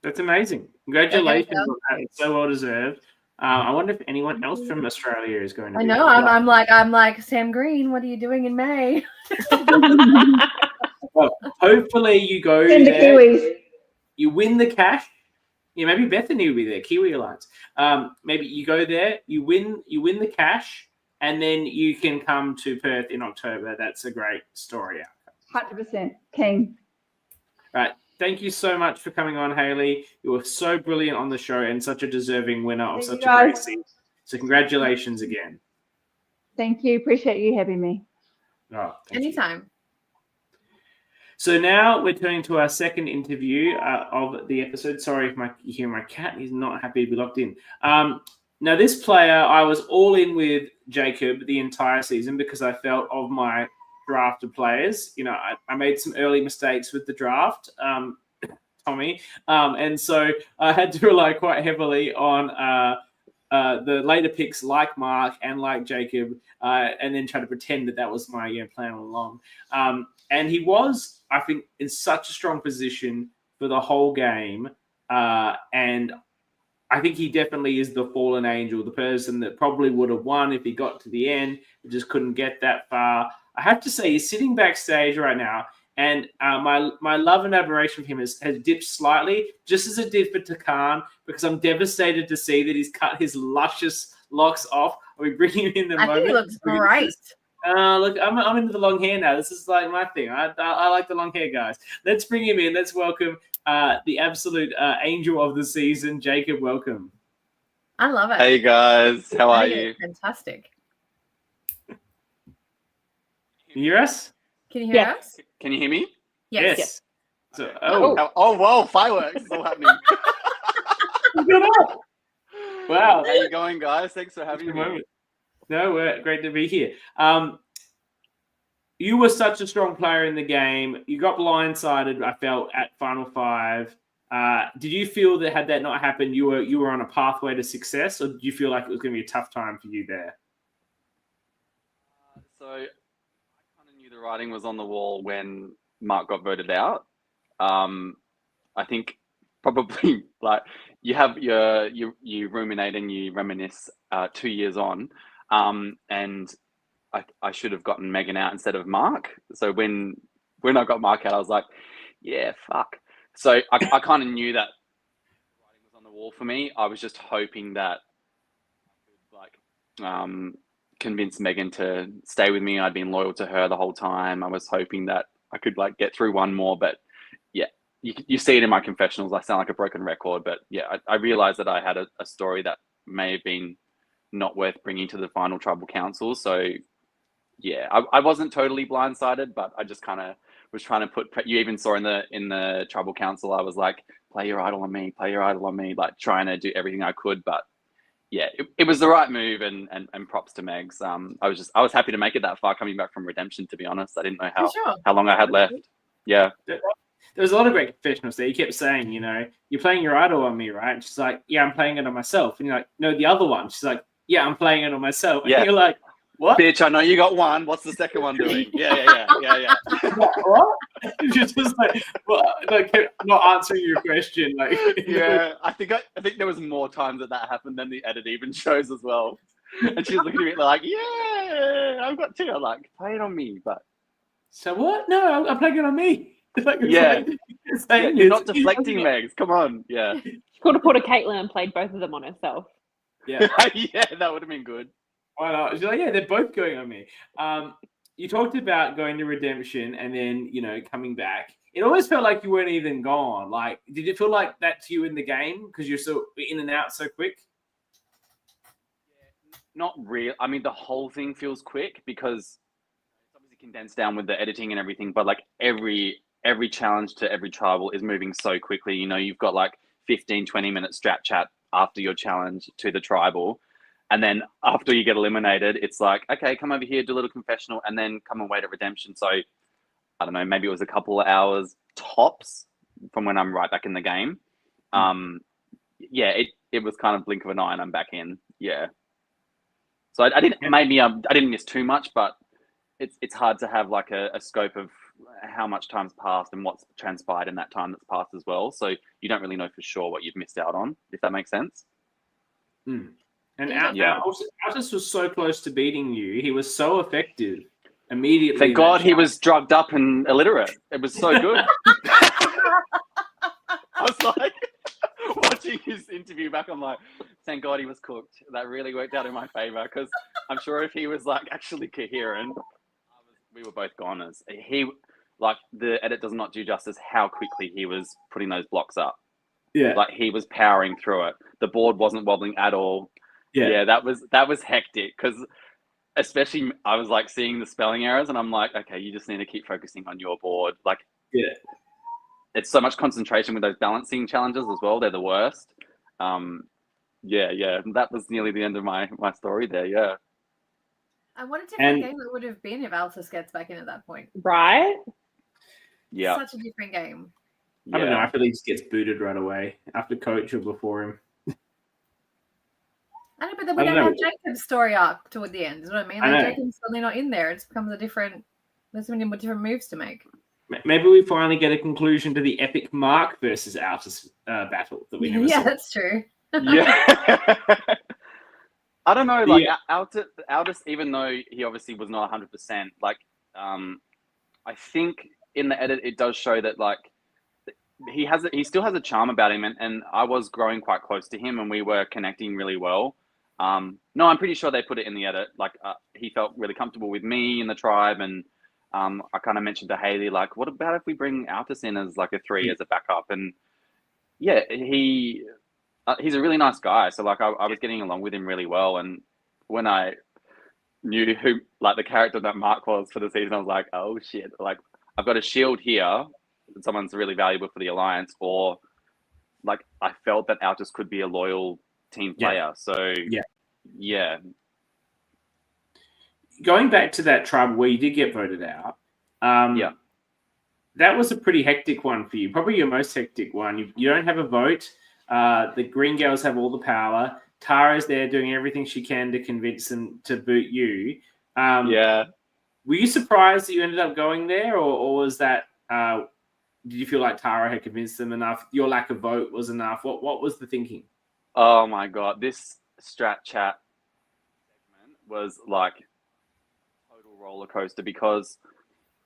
That's amazing. Congratulations on that. It's so well deserved. I wonder if anyone else from Australia is going to be. I know. I'm like Sam Green. What are you doing in May? Well, hopefully you go there. The Kiwis. You win the cash. Yeah, maybe Bethany will be there. Kiwi Alliance. Maybe you go there. You win the cash, and then you can come to Perth in October. That's a great story. 100% King. Right. Thank you so much for coming on, Hayley. You were so brilliant on the show and such a deserving winner of such a great season. So congratulations again. Thank you. Appreciate you having me. Oh, anytime. So now we're turning to our second interview of the episode. Sorry if you hear my cat. He's not happy to be locked in. Now, this player, I was all in with Jacob the entire season because I felt of my drafted players. You know, I made some early mistakes with the draft, Tommy. And so I had to rely quite heavily on the later picks like Mark and like Jacob, and then try to pretend that was my plan all along. And he was, I think, in such a strong position for the whole game. And I think he definitely is the fallen angel, the person that probably would have won if he got to the end, but just couldn't get that far. I have to say, he's sitting backstage right now, and my love and admiration for him has dipped slightly, just as it did for Takan, because I'm devastated to see that he's cut his luscious locks off. I'll be bringing him in the moment. I think he looks great. Look, I'm into the long hair now. This is like my thing. I like the long hair, guys. Let's bring him in. Let's welcome the absolute angel of the season, Jacob. Welcome. I love it. Hey guys, how are you? Fantastic. Can you hear us? Can you hear us? Can you hear me? Yes. So, oh, whoa, fireworks all happening. Wow. How you going, guys? Thanks for having me. No, we're great to be here. You were such a strong player in the game. You got blindsided, I felt, at Final Five. Did you feel that had that not happened, you were on a pathway to success, or did you feel like it was going to be a tough time for you there? So I kind of knew the writing was on the wall when Mark got voted out. I think probably like you have you ruminate and you reminisce 2 years on, and I should have gotten Megan out instead of Mark. So when I got Mark out, I was like, yeah, fuck. So I kind of knew that the writing was on the wall for me. I was just hoping that I could convince Megan to stay with me. I'd been loyal to her the whole time. I was hoping that I could get through one more, but yeah, you see it in my confessionals. I sound like a broken record, but yeah, I realized that I had a story that may have been not worth bringing to the final tribal council. So yeah, I wasn't totally blindsided, but I just kind of was trying to put, you even saw in the tribal council, I was like, play your idol on me, like trying to do everything I could. But yeah, it was the right move, and props to Megs. I was happy to make it that far coming back from redemption, to be honest. I didn't know how long I had left. Yeah. there was a lot of great confessionals there. He kept saying, you're playing your idol on me, right? And she's like, yeah, I'm playing it on myself. And you're like, no, the other one. She's like, yeah, I'm playing it on myself. Yeah. And you're like, what? Bitch, I know you got one. What's the second one doing? Yeah. What? You're just like, not answering your question. Like, yeah, I think there was more times that happened than the edit even shows as well. And she's looking at me like, yeah, I've got two. I'm like, play it on me, but so what? No, I'm playing it on me. Like, you're not deflecting, Megs. Come on, yeah. She could have put a Caitlin and played both of them on herself. Yeah, yeah, that would have been good. Why not? She's like, yeah, they're both going on me. You talked about going to redemption and then coming back. It always felt like you weren't even gone. Like, did it feel like that to you in the game because you're so in and out so quick? Not real. I mean, the whole thing feels quick because it's obviously condensed down with the editing and everything. But like every challenge to every tribal is moving so quickly. You've got like 15, 20-minute strat chat after your challenge to the tribal. And then after you get eliminated, it's like, okay, come over here, do a little confessional, and then come and wait at redemption. So I don't know, maybe it was a couple of hours tops from when I'm right back in the game. It was kind of blink of an eye and I'm back in. Yeah. So I didn't miss too much, but it's hard to have like a scope of how much time's passed and what's transpired in that time that's passed as well. So you don't really know for sure what you've missed out on, if that makes sense. And Altus was so close to beating you. He was so effective immediately. Thank God he was drugged up and illiterate. It was so good. I was like, watching his interview back, I'm like, thank God he was cooked. That really worked out in my favor because I'm sure if he was like actually coherent, we were both goners. The edit does not do justice how quickly he was putting those blocks up. Yeah. Like he was powering through it. The board wasn't wobbling at all. Yeah, that was hectic because especially I was like seeing the spelling errors and I'm like, okay, you just need to keep focusing on your board. Like, yeah, it's so much concentration with those balancing challenges as well. They're the worst. That was nearly the end of my story there. Yeah. And what a different game it would have been if Altus gets back in at that point. Right? Yeah. Such a different game. I don't know. I feel he just gets booted right away after coach or before him. I know, but then we don't have Jacob's story arc toward the end. Is what I mean? Like Jacob's suddenly not in there. It becomes there's so many more different moves to make. Maybe we finally get a conclusion to the epic Mark versus Altus battle that we never saw. Yeah, that's true. Yeah. I don't know, like Altus, even though he obviously was not 100%, like I think in the edit it does show that like he still has a charm about him, and I was growing quite close to him and we were connecting really well. No, I'm pretty sure they put it in the edit. Like he felt really comfortable with me in the tribe, and I kind of mentioned to Haley, like, what about if we bring Altus in as like a 3 as a backup? And yeah, he's a really nice guy. So like I was getting along with him really well. And when I knew who like the character that Mark was for the season, I was like, oh shit, like I've got a shield here. Someone's really valuable for the alliance, or like I felt that Altus could be a loyal team player. So yeah. Going back to that tribe where you did get voted out, that was a pretty hectic one for you. Probably your most hectic one. You don't have a vote. The Green Girls have all the power. Tara's there doing everything she can to convince them to boot you. Were you surprised that you ended up going there, or was that? Did you feel like Tara had convinced them enough? Your lack of vote was enough. What was the thinking? Oh my God, this strat chat segment was like total roller coaster because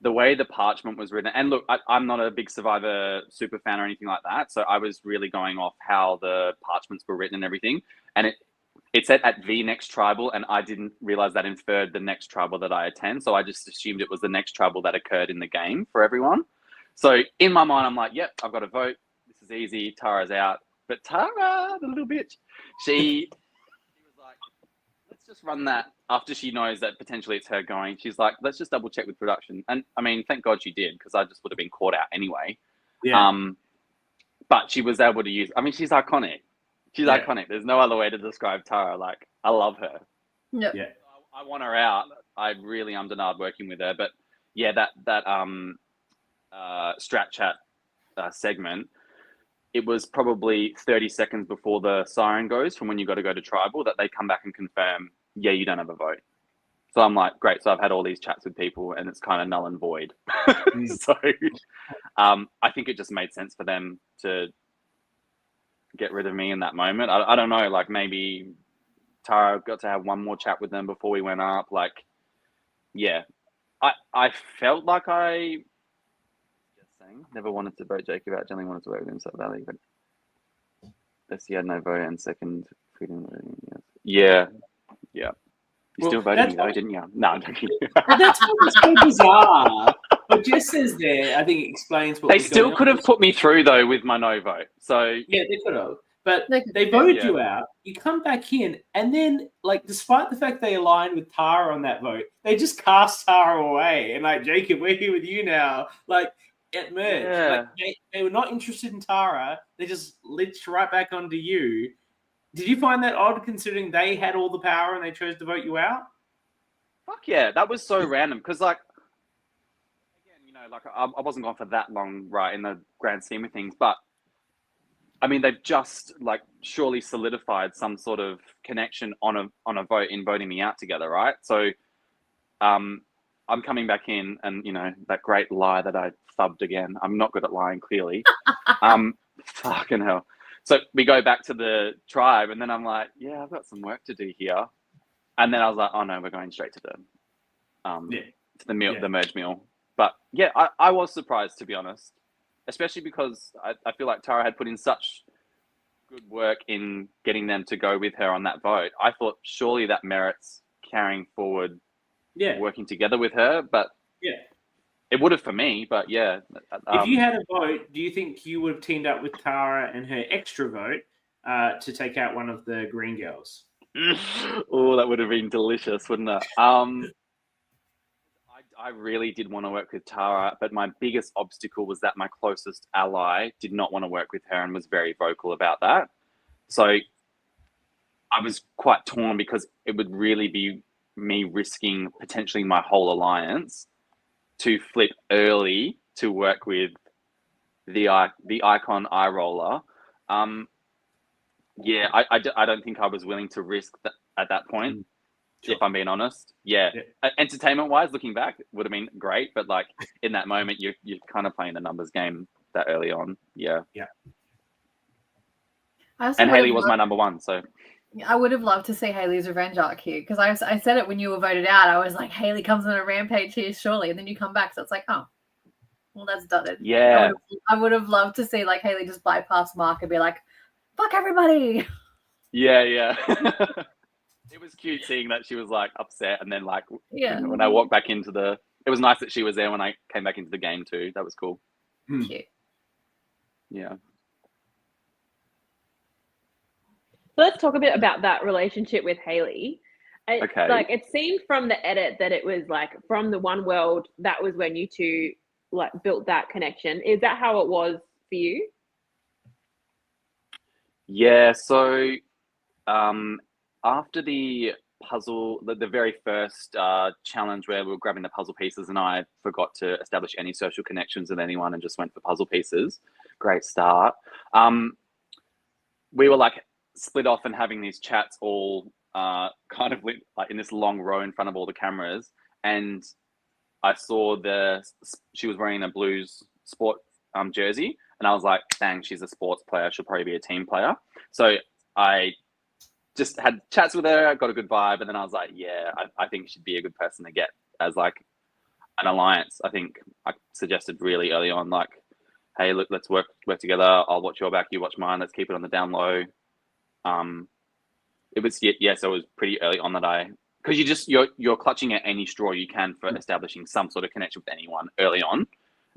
the way the parchment was written, and look, I'm not a big Survivor super fan or anything like that, so I was really going off how the parchments were written and everything, and it said at the next tribal, and I didn't realize that inferred the next tribal that I attend, so I just assumed it was the next tribal that occurred in the game for everyone. So in my mind, I'm like, yep, I've got to vote. This is easy. Tara's out. But Tara, the little bitch, she was like, let's just run that after she knows that potentially it's her going. She's like, let's just double check with production. And I mean, thank God she did, because I just would have been caught out anyway. Yeah. But she was able to use, I mean, she's iconic. She's iconic. There's no other way to describe Tara. Like, I love her. Yep. Yeah. I want her out. I really am denied working with her. But yeah, that strat chat segment, it was probably 30 seconds before the siren goes from when you got to go to tribal that they come back and confirm, yeah, you don't have a vote. So I'm like, great. So I've had all these chats with people and it's kind of null and void. So I think it just made sense for them to get rid of me in that moment. I don't know, like maybe Tara got to have one more chat with them before we went up. Like, yeah, I felt like I just saying never wanted to vote Jacob out, generally wanted to vote with him, so Valley, but he had no vote and second freedom voting. Yes. Yeah. You still voted me though, didn't you? No, I'm joking. But that's what's so bizarre. What Jess says there, I think it explains what they still could have put me through though with my no vote. So yeah, they could have. But they voted you out. You come back in, and then, like, despite the fact they aligned with Tara on that vote, they just cast Tara away. And like, Jacob, we're here with you now. Like, it merged. Yeah. Like, they were not interested in Tara. They just liched right back onto you. Did you find that odd, considering they had all the power and they chose to vote you out? Fuck yeah, that was so random. Because, like, again, you know, like I wasn't gone for that long, right, in the grand scheme of things, but I mean, they've just like surely solidified some sort of connection on a vote in voting me out together, right? So, I'm coming back in, and you know that great lie that I thubbed again. I'm not good at lying, clearly. Fucking hell. So we go back to the tribe, and then I'm like, yeah, I've got some work to do here. And then I was like, oh no, we're going straight to the meal, the merge meal. But yeah, I was surprised, to be honest. Especially because I feel like Tara had put in such good work in getting them to go with her on that vote. I thought surely that merits carrying forward, working together with her. But it would have for me. But yeah, if you had a vote, do you think you would have teamed up with Tara and her extra vote to take out one of the green girls? Oh, that would have been delicious, wouldn't it? I really did want to work with Tara, but my biggest obstacle was that my closest ally did not want to work with her and was very vocal about that. So I was quite torn because it would really be me risking potentially my whole alliance to flip early to work with the icon eye roller. Yeah, I don't think I was willing to risk that at that point. Sure. If I'm being honest, entertainment wise, looking back, would have been great, but like in that moment, you're kind of playing the numbers game that early on. Yeah. And Haley was my number one, so I would have loved to see Haley's revenge arc here, because I said it when you were voted out. I was like, Haley comes on a rampage here, surely, and then you come back, so it's like, oh, well, that's done. Yeah, I would have loved to see like Haley just bypass Mark and be like, fuck everybody. Yeah. It was cute seeing that she was like upset, and then like when I walked back into it was nice that she was there when I came back into the game too. That was cool. Cute. Yeah. So let's talk a bit about that relationship with Haley. Okay. Like it seemed from the edit that it was like from the one world, that was when you two like built that connection. Is that how it was for you? Yeah. So after the puzzle, the very first challenge where we were grabbing the puzzle pieces and I forgot to establish any social connections with anyone and just went for puzzle pieces. Great start. We were like split off and having these chats all kind of like in this long row in front of all the cameras. And I saw she was wearing a Blues sport jersey. And I was like, dang, she's a sports player. She'll probably be a team player. So I just had chats with her, got a good vibe, and then I was like, yeah, I think she'd be a good person to get as like an alliance. I think I suggested really early on, like, hey, look, let's work together. I'll watch your back, you watch mine. Let's keep it on the down low. It was so it was pretty early on that because you're clutching at any straw you can for establishing some sort of connection with anyone early on,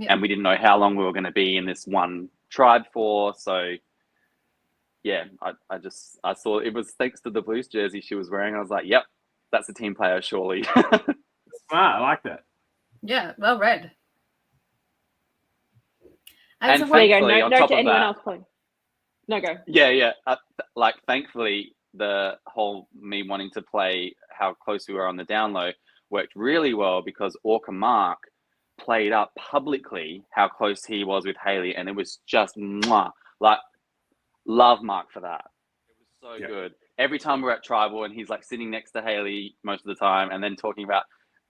and we didn't know how long we were going to be in this one tribe for, so. Yeah, I saw it was thanks to the Blues jersey she was wearing. I was like, yep, that's a team player, surely. Smart, I like that. Yeah, well read. And there you go. thankfully, No to anyone else playing. No, go. Yeah. Like, thankfully, the whole me wanting to play how close we were on the down low worked really well because Orca Mark played up publicly how close he was with Hayley, and it was just mwah. Like, love Mark for that. It was so good. Every time we're at Tribal and he's like sitting next to Hayley most of the time and then talking about,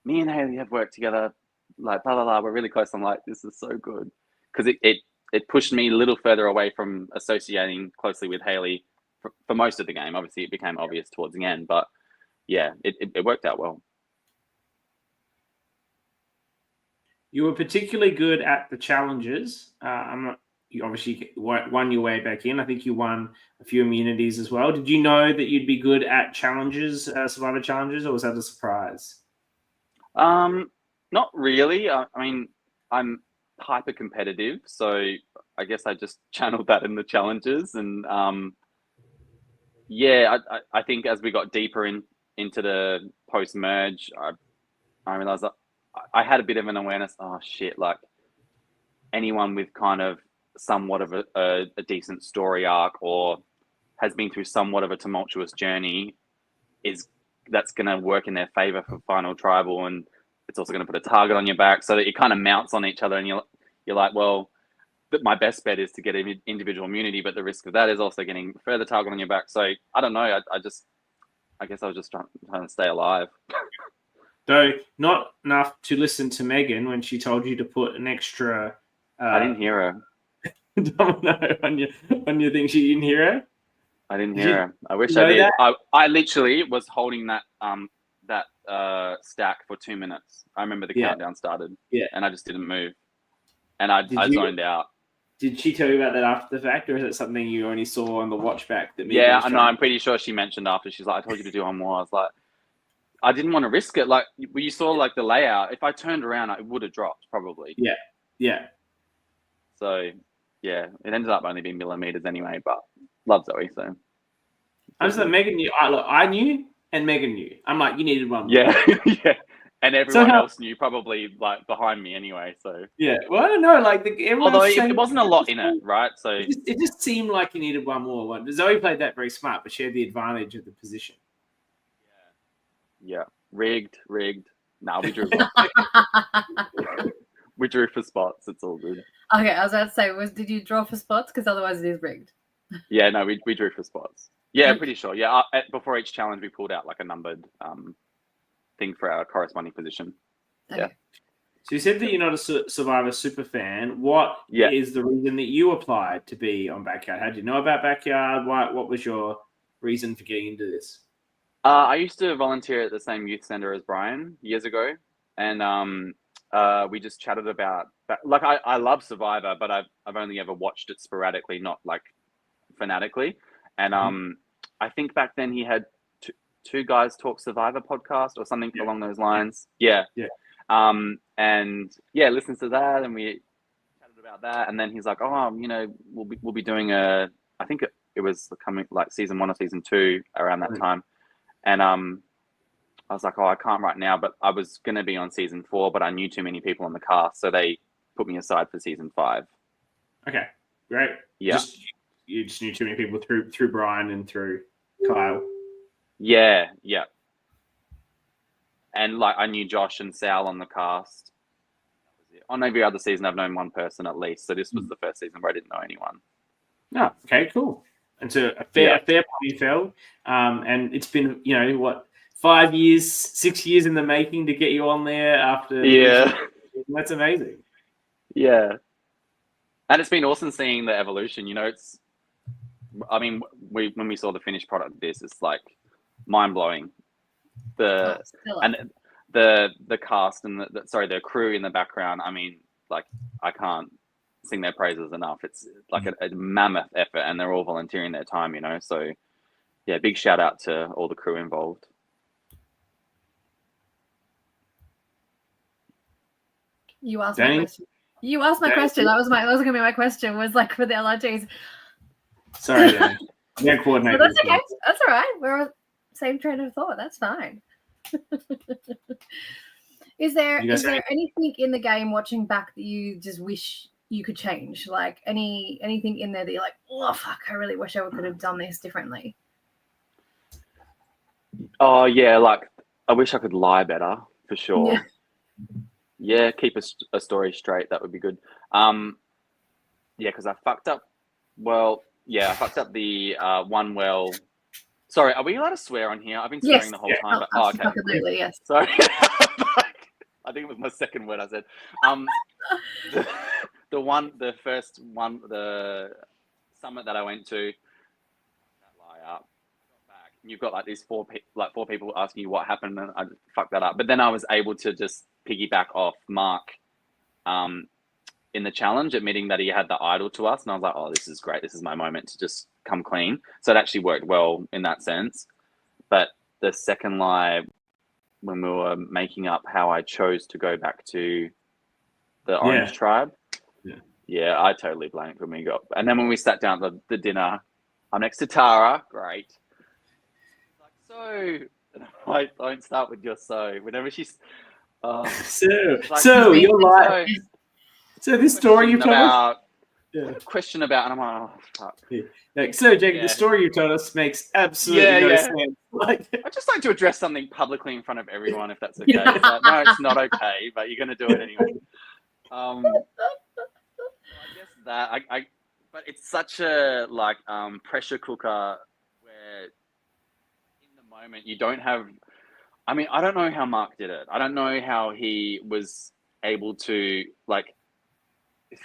me and Hayley have worked together, like blah blah blah, we're really close. I'm like, this is so good, because it pushed me a little further away from associating closely with Hayley for most of the game. Obviously it became obvious towards the end, but yeah, it worked out well. You were particularly good at the challenges. You obviously won your way back in. I think you won a few immunities as well. Did you know that you'd be good at challenges, Survivor challenges, or was that a surprise? Not really. I mean, I'm hyper competitive, so I guess I just channeled that in the challenges. And yeah, I think as we got deeper into the post merge, I realized that I had a bit of an awareness. Oh shit! Like, anyone with kind of somewhat of a decent story arc or has been through somewhat of a tumultuous journey that's going to work in their favor for final Tribal, and it's also going to put a target on your back, so that it kind of mounts on each other, and you're like, well, my best bet is to get individual immunity, but the risk of that is also getting further target on your back. So I don't know. I guess I was just trying to stay alive. Though not enough to listen to Megan when she told you to put an extra. I didn't hear her. Domino on your thing. She didn't hear her. I didn't hear her. I wish I did. I literally was holding that stack for 2 minutes. I remember the countdown started. Yeah, and I just didn't move, and I zoned out. Did she tell you about that after the fact, or is it something you only saw on the watch back? I'm pretty sure she mentioned after. She's like, I told you to do one more. I was like, I didn't want to risk it. Like, you saw like the layout. If I turned around, it would have dropped probably. Yeah. So, yeah, it ended up only being millimeters anyway. But love Zoe. So I was like, Megan knew. I knew, and Megan knew. I'm like, you needed one more. Yeah. And everyone else knew, probably like behind me anyway. So yeah, well, I don't know. Like, although it wasn't a lot in it, right? So it just seemed like you needed one more. Zoe played that very smart, but she had the advantage of the position. Yeah, rigged. No, we drew. We drew for spots. It's all good. Okay, I was about to say, did you draw for spots? Because otherwise, it is rigged. Yeah, no, we drew for spots. Yeah, pretty sure. Yeah, before each challenge, we pulled out like a numbered thing for our corresponding position. Okay. Yeah. So you said that you're not a Survivor super fan. What is the reason that you applied to be on Backyard? How did you know about Backyard? What was your reason for getting into this? I used to volunteer at the same youth center as Brian years ago, and we just chatted about like I love Survivor, but I've only ever watched it sporadically, not like fanatically. And I think back then he had two guys talk Survivor podcast or something along those lines. Yeah. And listens to that, and we chatted about that, and then he's like, oh, we'll be doing I think it was coming like season 1 or season 2 around that time. And I was like, oh, I can't right now, but I was going to be on season 4, but I knew too many people on the cast, so they put me aside for season 5. Okay, great. Yeah. You just knew too many people through Brian and through Kyle. Yeah. And like I knew Josh and Sal on the cast. That was it. On every other season, I've known one person at least, so this was the first season where I didn't know anyone. Oh, okay, cool. And so a fair party fell. And it's been, 5 years, 6 years in the making to get you on there after. Yeah. That's amazing. Yeah. And it's been awesome seeing the evolution. When we saw the finished product of this, it's like mind blowing. The cast and the crew in the background. I mean, like, I can't sing their praises enough. It's like a mammoth effort, and they're all volunteering their time, so yeah, big shout out to all the crew involved. You asked my question. That was going to be my question, was like for the LRGs. Sorry, Danny. Yeah, coordinate. That's okay. That's all right. We're on the same train of thought. That's fine. Is there anything in the game watching back that you just wish you could change? Like anything in there that you're like, oh fuck, I really wish I could have done this differently? Oh yeah, like I wish I could lie better for sure. Yeah, keep a story straight. That would be good. Because I fucked up. Well, I fucked up the one well. Sorry, are we allowed to swear on here? I've been swearing Yes. the whole time. But, okay. Absolutely, yes. Sorry. I think it was my second word I said. The first one, the summit that I went to, that lie up. Back. You've got like these four people asking you what happened, and I fucked that up. But then I was able to just piggyback off Mark, in the challenge, admitting that he had the idol to us, and I was like, "Oh, this is great. This is my moment to just come clean." So it actually worked well in that sense. But the second lie, when we were making up how I chose to go back to the Orange Tribe, I totally blanked when we got. And then when we sat down at the dinner, I'm next to Tara. Great. Like, so, and I'm like, don't start with your so. Whenever she's so you're like. So this story you've told us? Question about, and I'm like, oh, fuck. Yeah. Like, so, Jacob, the story you told us makes absolutely no sense. Like, I just like to address something publicly in front of everyone, if that's okay. It's like, no, it's not okay, but you're going to do it anyway. I guess that, but it's such a, pressure cooker where in the moment you don't have, I mean, I don't know how Mark did it. I don't know how he was able to,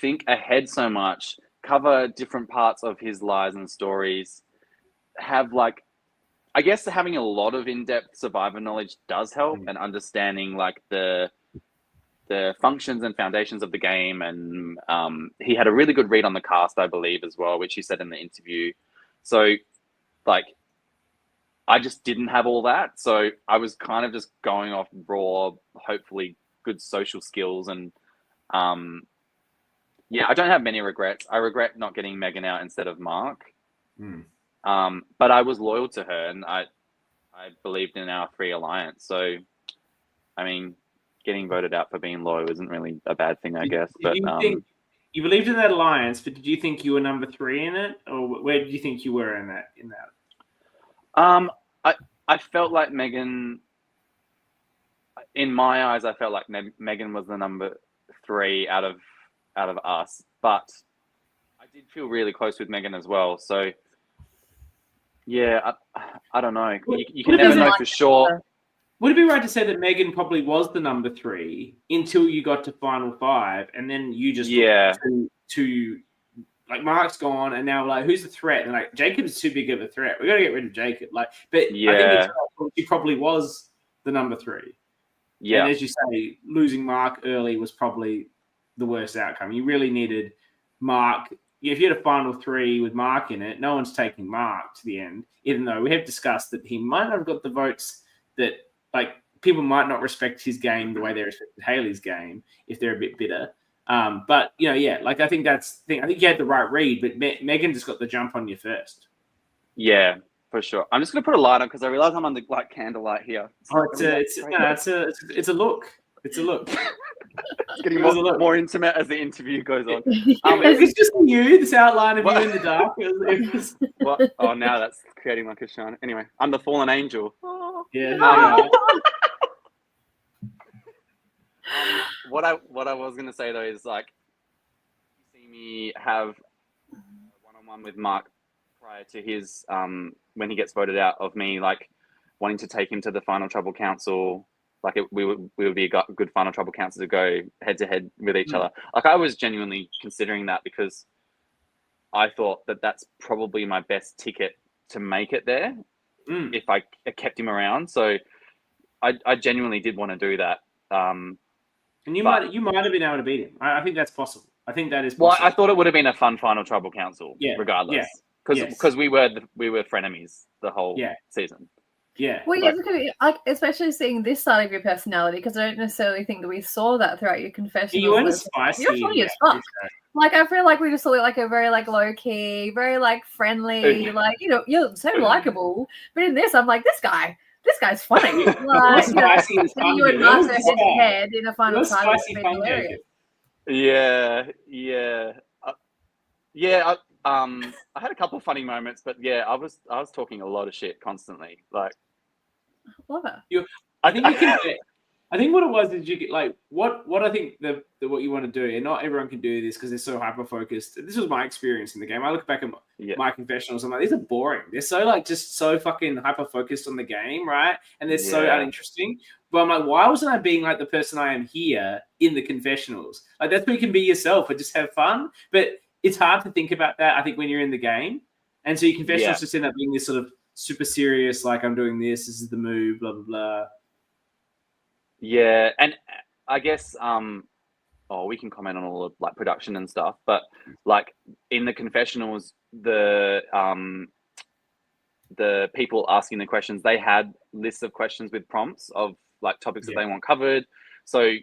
think ahead so much, cover different parts of his lies and stories, have I guess having a lot of in-depth survivor knowledge does help, and understanding the functions and foundations of the game. And he had a really good read on the cast, I believe, as well, which he said in the interview. So I just didn't have all that. So I was kind of just going off raw, hopefully good social skills. And I don't have many regrets. I regret not getting Megan out instead of Mark. But I was loyal to her, and I believed in our free alliance. So, I mean, getting voted out for being loyal isn't really a bad thing, I guess. But you believed in that alliance, but did you think you were number 3 in it, or where did you think you were in that? I felt like Megan. In my eyes, I felt like Megan was the number 3 out of us, but I did feel really close with Megan as well. So, I don't know. You can never know for sure. Would it be right to say that Megan probably was the number 3 until you got to final 5, and then you just to Mark's gone, and now who's the threat? And Jacob's too big of a threat. We got to get rid of Jacob. I think he probably was the number 3. Yeah, and as you say, losing Mark early was probably the worst outcome. You really needed Mark. If you had a final 3 with Mark in it, no one's taking Mark to the end, even though we have discussed that he might not have got the votes that people might not respect his game the way they respected Haley's game if they're a bit bitter. But I think that's the thing. I think you had the right read, but Megan just got the jump on you first. Yeah, for sure. I'm just gonna put a light on because I realize I'm under candlelight here. It's a look. It's a look. It's getting more intimate as the interview goes on. It's just you, this outline of you in the dark. What? Oh, now that's creating a shine. Anyway, I'm the fallen angel. Yeah. What I was gonna say though is you see me have a one-on-one with Mark prior to his when he gets voted out, of me wanting to take him to the Final Trouble Council. We would be a good Final Trouble Council to go head to head with each other. I was genuinely considering that because I thought that that's probably my best ticket to make it there if I kept him around. So I genuinely did want to do that. And you might have been able to beat him. I think that's possible. I think that is possible. Well, I thought it would have been a fun Final Trouble Council, regardless. Because we were frenemies the whole season. Yeah. Well, especially seeing this side of your personality, because I don't necessarily think that we saw that throughout your confession. You weren't spicy. You're funny as fuck. I feel like we just saw a very low key, very friendly. You're so likable. But in this, I'm this guy's funny. You and Mark head to head in a final time. I had a couple of funny moments, but I was talking a lot of shit constantly. Love it. I think I think what it was is you get like what I think the what you want to do, and not everyone can do this because they're so hyper focused. This was my experience in the game. I look back at my confessionals, I'm like, these are boring. They're so like just so fucking hyper focused on the game, right? And they're so uninteresting. But I'm like, why wasn't I being like the person I am here in the confessionals? Like that's where you can be yourself and just have fun. But it's hard to think about that, I think, when you're in the game. And so your confessionals just end up being this sort of super serious, like I'm doing this is the move, blah blah blah. Yeah, and I guess we can comment on all of like production and stuff, but like in the confessionals, the people asking the questions, they had lists of questions with prompts of like topics that they want covered. So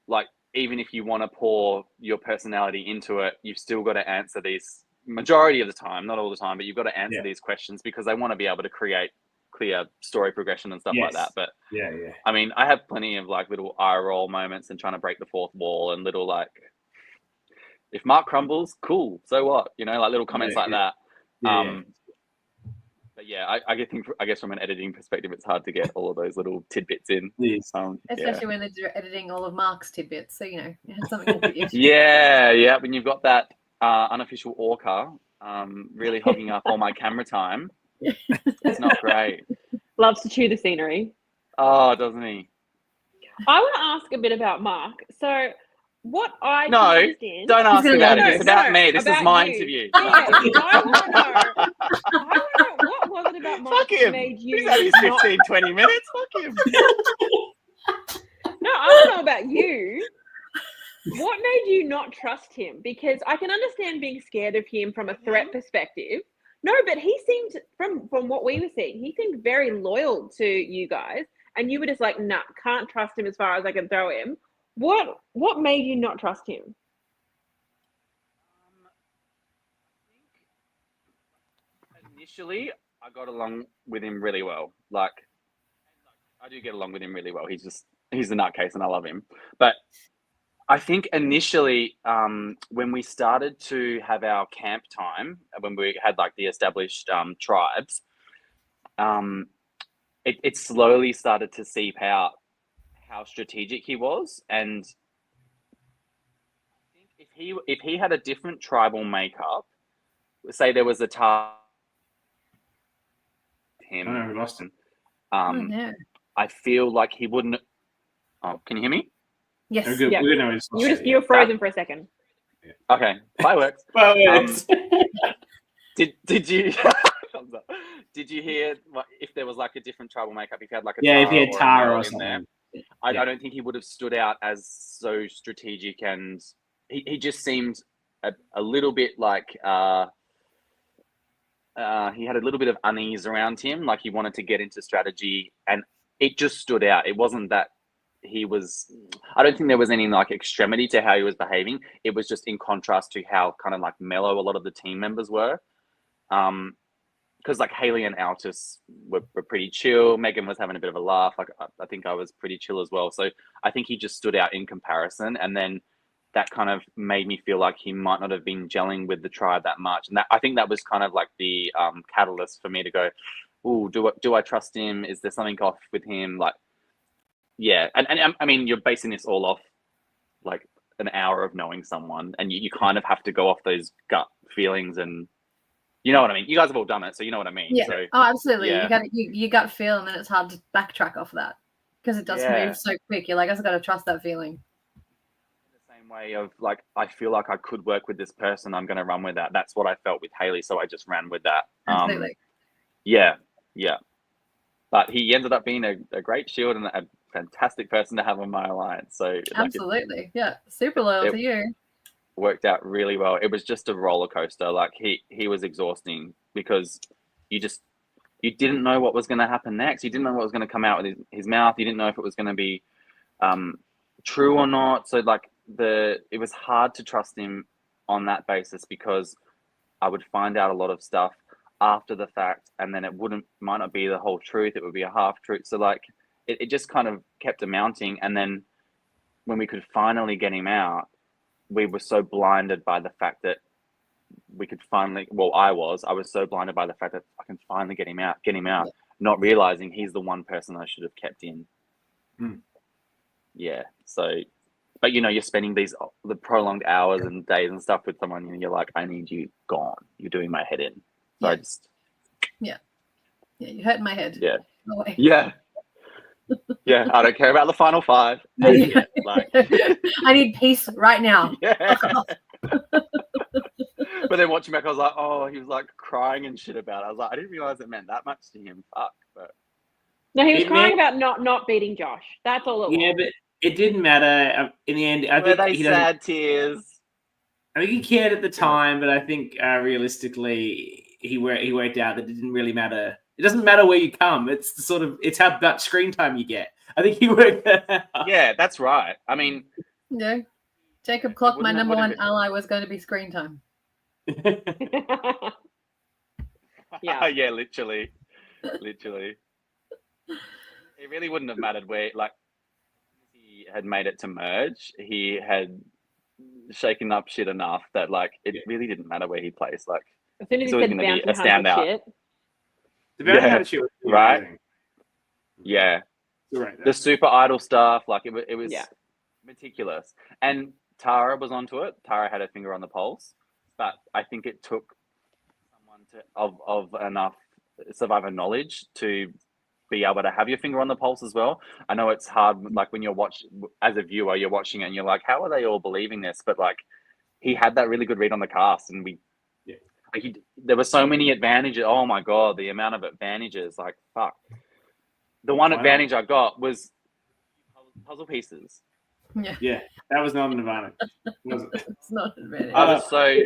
like even if you want to pour your personality into it, you've still got to answer these majority of the time, not all the time, but you've got to answer these questions because they want to be able to create clear story progression and stuff like that. But I mean, I have plenty of like little eye roll moments and trying to break the fourth wall and little like, if Mark crumbles, cool, so what, you know, like little comments like that. But I guess from an editing perspective, it's hard to get all of those little tidbits in. Especially when they're editing all of Mark's tidbits, so you know, you have something to do. When you've got that unofficial orca really hogging up all my camera time. It's not great. Loves to chew the scenery. Oh, doesn't he? I want to ask a bit about Mark. So what I don't ask about it. It's about me. This is my interview. I want to know what was it about Mark that made you... He's had his 15, 20 minutes. Fuck him. No, I want to know about you. What made you not trust him? Because I can understand being scared of him from a threat perspective. No, but he seemed, from what we were seeing, he seemed very loyal to you guys. And you were just like, nah, can't trust him as far as I can throw him. What made you not trust him? I think initially, I got along with him really well. Like, I do get along with him really well. He's a nutcase and I love him. But I think initially, when we started to have our camp time, when we had like the established tribes, it slowly started to seep out how strategic he was. And I think if he had a different tribal makeup, say there was a task him, we lost him. I feel like he wouldn't. Oh, can you hear me? Yes. Yeah. You were frozen for a second. Okay. Fireworks. Did you? Thumbs up. Did you hear if there was like a different tribal makeup? If he had like a if he had Tara or something. There, I don't think he would have stood out as so strategic, and he just seemed a little bit like he had a little bit of unease around him, like he wanted to get into strategy, and it just stood out. It wasn't that he was, I don't think there was any like extremity to how he was behaving. It was just in contrast to how kind of like mellow a lot of the team members were. Because like Haley and Altus were pretty chill. Megan was having a bit of a laugh. Like I think I was pretty chill as well. So I think he just stood out in comparison. And then that kind of made me feel like he might not have been gelling with the tribe that much. And that, I think that was kind of like the catalyst for me to go, oh, do I trust him? Is there something off with him? Like, yeah. And I mean, you're basing this all off like an hour of knowing someone, and you kind of have to go off those gut feelings, and you know what I mean? You guys have all done it, so you know what I mean. Yeah. So, absolutely. Yeah. You gut feel, and then it's hard to backtrack off that because it does move so quick. You're like, I just got to trust that feeling. The same way of like, I feel like I could work with this person. I'm going to run with that. That's what I felt with Haley, so I just ran with that. Absolutely. Yeah. But he ended up being a great shield and a fantastic person to have on my alliance. So absolutely, super loyal to you. Worked out really well. It was just a roller coaster. Like he was exhausting because you didn't know what was going to happen next. You didn't know what was going to come out with his mouth. You didn't know if it was going to be true or not. So like it was hard to trust him on that basis because I would find out a lot of stuff after the fact, and then might not be the whole truth. It would be a half truth. So like it just kind of kept amounting. And then when we could finally get him out, we were so blinded by the fact that we could finally, I was so blinded by the fact that I can finally get him out, not realizing he's the one person I should have kept in. yeah. So, but you're spending the prolonged hours and days and stuff with someone, and you're like, I need you gone. You're doing my head in. So Yeah. I just, Yeah, you hurt my head. yeah, Go away. yeah, yeah. I don't care about the final 5. Yeah. Yeah, like, I need peace right now. yeah. But then watching back, I was like, oh, he was like crying and shit about it. I was like, I didn't realize it meant that much to him. Fuck. But No, he was It crying meant- about not beating Josh. That's all it Yeah, was. but it didn't matter in the end. I were think they he doesn't. sad tears? I think he cared at the time, but I think realistically, he worked out that it didn't really matter. It doesn't matter where you come. It's how much screen time you get. I think he worked that out. Yeah, that's right. I mean, Yeah. Jacob clocked my wouldn't it- number one wouldn't it- ally was going to be screen time. Yeah. yeah, literally. It really wouldn't have mattered where, like, he had made it to merge. He had shaken up shit enough that, like, it really didn't matter where he plays. Like, As soon as He's he always said gonna be bounty a hunter standout. shit. The bounty Yeah, hunter shit was right. amazing. yeah, Right. the super idol stuff, like it was Yeah. meticulous. And Tara was onto it. Tara had her finger on the pulse, but I think it took someone of enough Survivor knowledge to be able to have your finger on the pulse as well. I know it's hard, like when you're as a viewer, you're watching it and you're like, how are they all believing this? But like, he had that really good read on the cast, and there were so many advantages. Oh my god, the amount of advantages! Like, fuck. The one advantage I got was puzzle pieces. Yeah. Yeah, that was not an advantage. Was it? It's not an advantage. I was so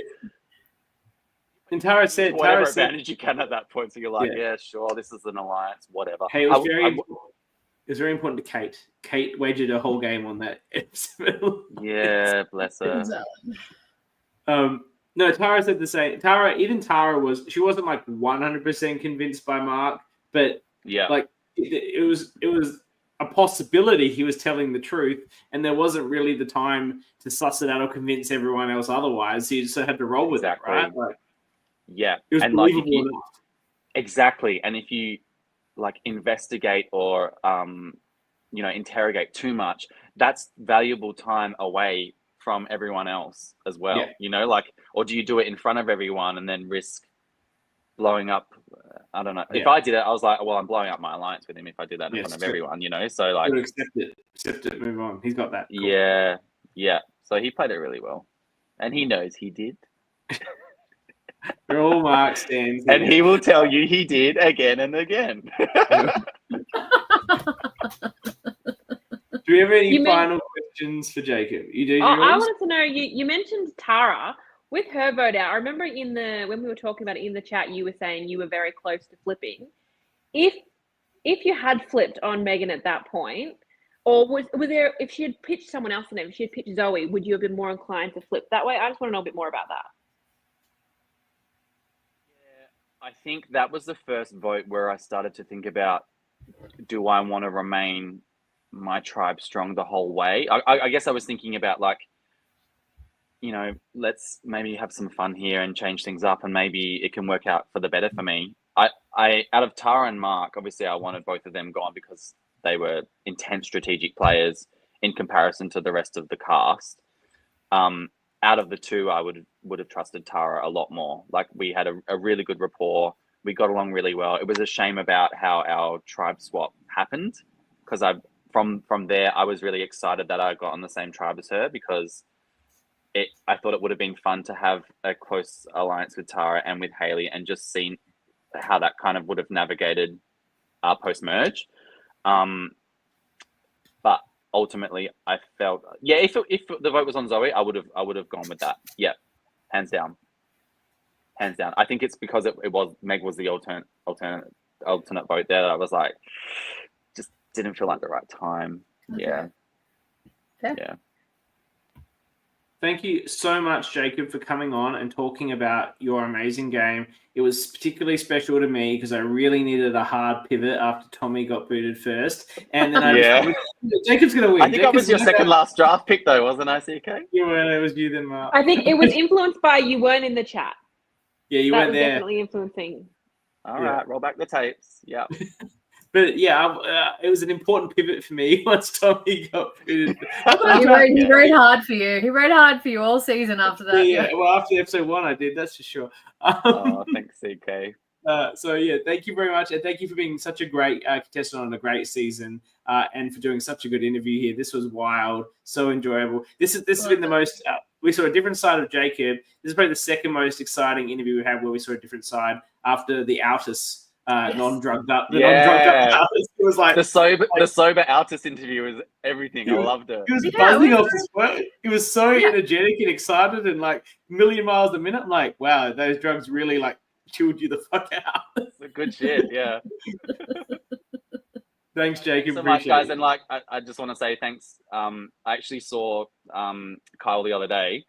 And Tara said, whatever Tara said, advantage you can at that point. So you're like, yeah, sure, this is an alliance, whatever. hey, it was very important to Kate. Kate wagered her whole game on that episode. Yeah, bless her. No, Tara said the same. She wasn't like 100% convinced by Mark, but Yeah, like it was a possibility he was telling the truth, and there wasn't really the time to suss it out or convince everyone else otherwise. He just had to roll with it, right? Like, yeah, it was and like believable enough. exactly. And if you like investigate or interrogate too much, that's valuable time away from everyone else as well. Yeah. Or do you do it in front of everyone and then risk blowing up? I don't know. Yeah. If I did it, I was like, well, I'm blowing up my alliance with him if I did that in front of everyone, So like, accept it, move on. He's got that. Cool. Yeah. So he played it really well, and he knows he did. They're all Mark stands, and he will tell you he did again and again. Do we have any final questions for Jacob? You do. I wanted to know. You mentioned Tara with her vote out. I remember when we were talking about it in the chat, you were saying you were very close to flipping. If you had flipped on Megan at that point, or was there, if she had pitched someone else in it, if she had pitched Zoe, would you have been more inclined to flip that way? I just want to know a bit more about that. Yeah, I think that was the first vote where I started to think about, do I want to remain my tribe strong the whole way? I guess I was thinking about like, let's maybe have some fun here and change things up, and maybe it can work out for the better for me. I out of Tara and Mark, obviously I wanted both of them gone because they were intense strategic players in comparison to the rest of the cast. Out of the two, I would have trusted Tara a lot more. Like, we had a really good rapport. We got along really well. It was a shame about how our tribe swap happened, because from there I was really excited that I got on the same tribe as her, because I thought it would have been fun to have a close alliance with Tara and with Hayley, and just seen how that kind of would have navigated post-merge. But ultimately, I felt, if the vote was on Zoe, I would have gone with that. Yeah, hands down. I think it's because it was Meg was the alternate vote there that I was like, just didn't feel like the right time. Okay. Yeah. Fair. Yeah. Thank you so much, Jacob, for coming on and talking about your amazing game. It was particularly special to me because I really needed a hard pivot after Tommy got booted first. And then Jacob's going to win. I think I was your second last draft pick, though, wasn't I, CK? You weren't. It was you then, Mark. I think it was influenced by you weren't in the chat. Yeah, you that weren't was there. definitely influencing. All right, roll back the tapes. Yeah. But yeah, it was an important pivot for me once Tommy got fitted. He rode hard for you. He rode hard for you all season after that. Yeah, well, after episode 1, I did. That's for sure. Thanks, CK. So yeah, thank you very much, and thank you for being such a great contestant on a great season, and for doing such a good interview here. This was wild, so enjoyable. This has been the most. We saw a different side of Jacob. This is probably the second most exciting interview we had, where we saw a different side after the Altus non-drugged up. The non-drugged up Altus. It was like the sober Altus interview was everything. I loved it. He was buzzing off his work. He was so energetic and excited and like a million miles a minute. I'm like, wow, those drugs really like chilled you the fuck out. It's a good shit, yeah. Thanks, Jacob. So much, guys, and like I just want to say thanks. I actually saw Kyle the other day,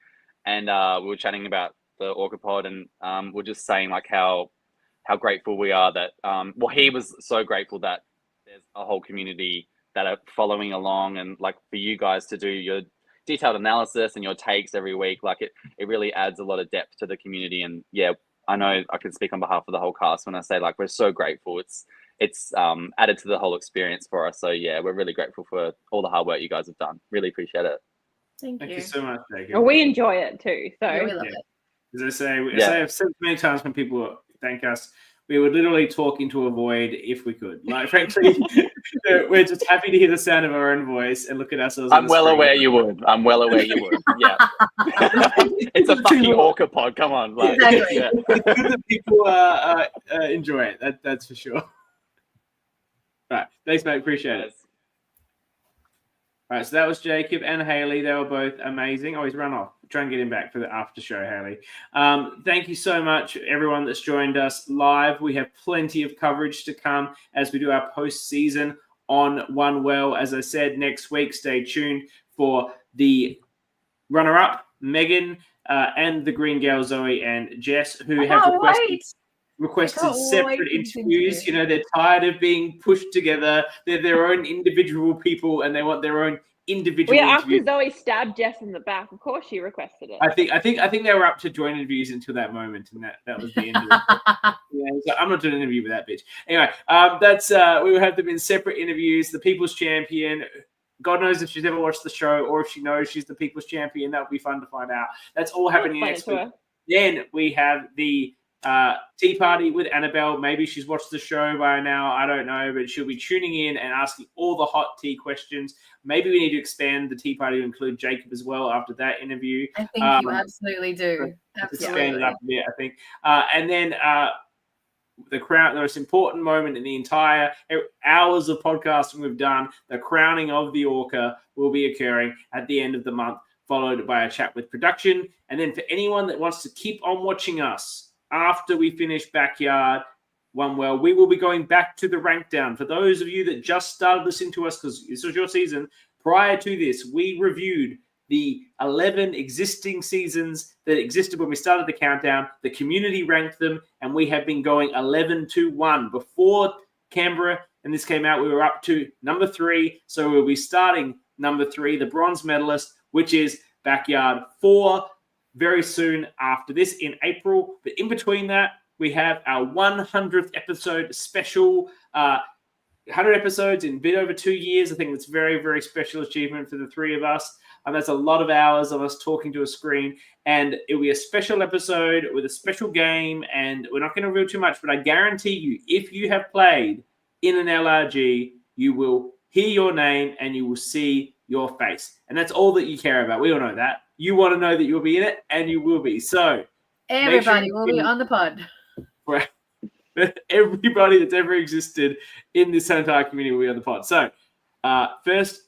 and we were chatting about the Orca Pod, and we're just saying like how grateful we are that he was so grateful that there's a whole community that are following along, and like for you guys to do your detailed analysis and your takes every week, like it really adds a lot of depth to the community. And yeah, I know I can speak on behalf of the whole cast when I say like we're so grateful. It's added to the whole experience for us. So yeah, we're really grateful for all the hard work you guys have done. Really appreciate it. Thank you so much, Jacob. Well, we enjoy it too. So we love it. As I say, I've said many times when people thank us, we would literally talk into a void if we could. Like, frankly, we're just happy to hear the sound of our own voice and look at ourselves. I'm well aware you would. Yeah. It's a fucking Orca Pod. Come on. Like, Exactly. yeah. It's good that people enjoy it. That's for sure. Right. Thanks, mate. Appreciate it. All right, so that was Jacob and Haley. They were both amazing. Oh, he's run off. Try and get him back for the after show, Haley. Thank you so much, everyone that's joined us live. We have plenty of coverage to come as we do our post-season on One Well. As I said, next week, stay tuned for the runner-up, Megan, and the Green Girl, Zoe and Jess, who have requested separate interviews. You know, they're tired of being pushed together. They're their own individual people, and they want their own individual interviews. After Zoe stabbed Jess in the back, of course she requested it. I think they were up to joint interviews until that moment, and that was the end of it. So I'm not doing an interview with that bitch. Anyway, that's we will have them in separate interviews. The People's Champion. God knows if she's ever watched the show or if she knows she's the People's Champion. That would be fun to find out. That's all happening next week. Then we have the tea party with Annabelle. Maybe she's watched the show by now. I don't know, but she'll be tuning in and asking all the hot tea questions. Maybe we need to expand the tea party to include Jacob as well after that interview. I think you absolutely do. Expand it up a bit, I think. And then the most important moment in the entire hours of podcasting we've done, the crowning of the Orca, will be occurring at the end of the month, followed by a chat with production. And then for anyone that wants to keep on watching us after we finish Backyard One Well, we will be going back to the rank down. For those of you that just started listening to us, because this was your season, prior to this, we reviewed the 11 existing seasons that existed when we started the countdown. The community ranked them, and we have been going 11-1. Before Canberra and this came out, we were up to number 3. So we'll be starting number 3, the bronze medalist, which is Backyard 4, very soon after this in April. But in between that, we have our 100th episode special. 100 episodes in a bit over 2 years. I think that's very, very special achievement for the three of us. And that's a lot of hours of us talking to a screen. And it'll be a special episode with a special game. And we're not going to reveal too much, but I guarantee you, if you have played in an LRG, you will hear your name and you will see your face. And that's all that you care about. We all know that. You want to know that you'll be in it, and you will be. So everybody will be on the pod. Right. Everybody that's ever existed in this entire community will be on the pod. So first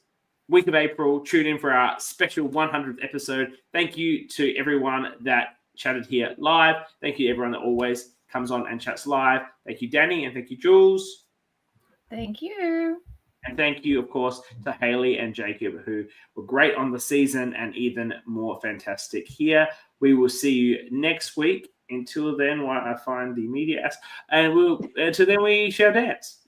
week of April, tune in for our special 100th episode. Thank you to everyone that chatted here live. Thank you to everyone that always comes on and chats live. Thank you, Dani, and thank you, Jules. Thank you. And thank you, of course, to Haley and Jacob, who were great on the season and even more fantastic here. We will see you next week. Until then, while I find the media, and until then, we shall dance.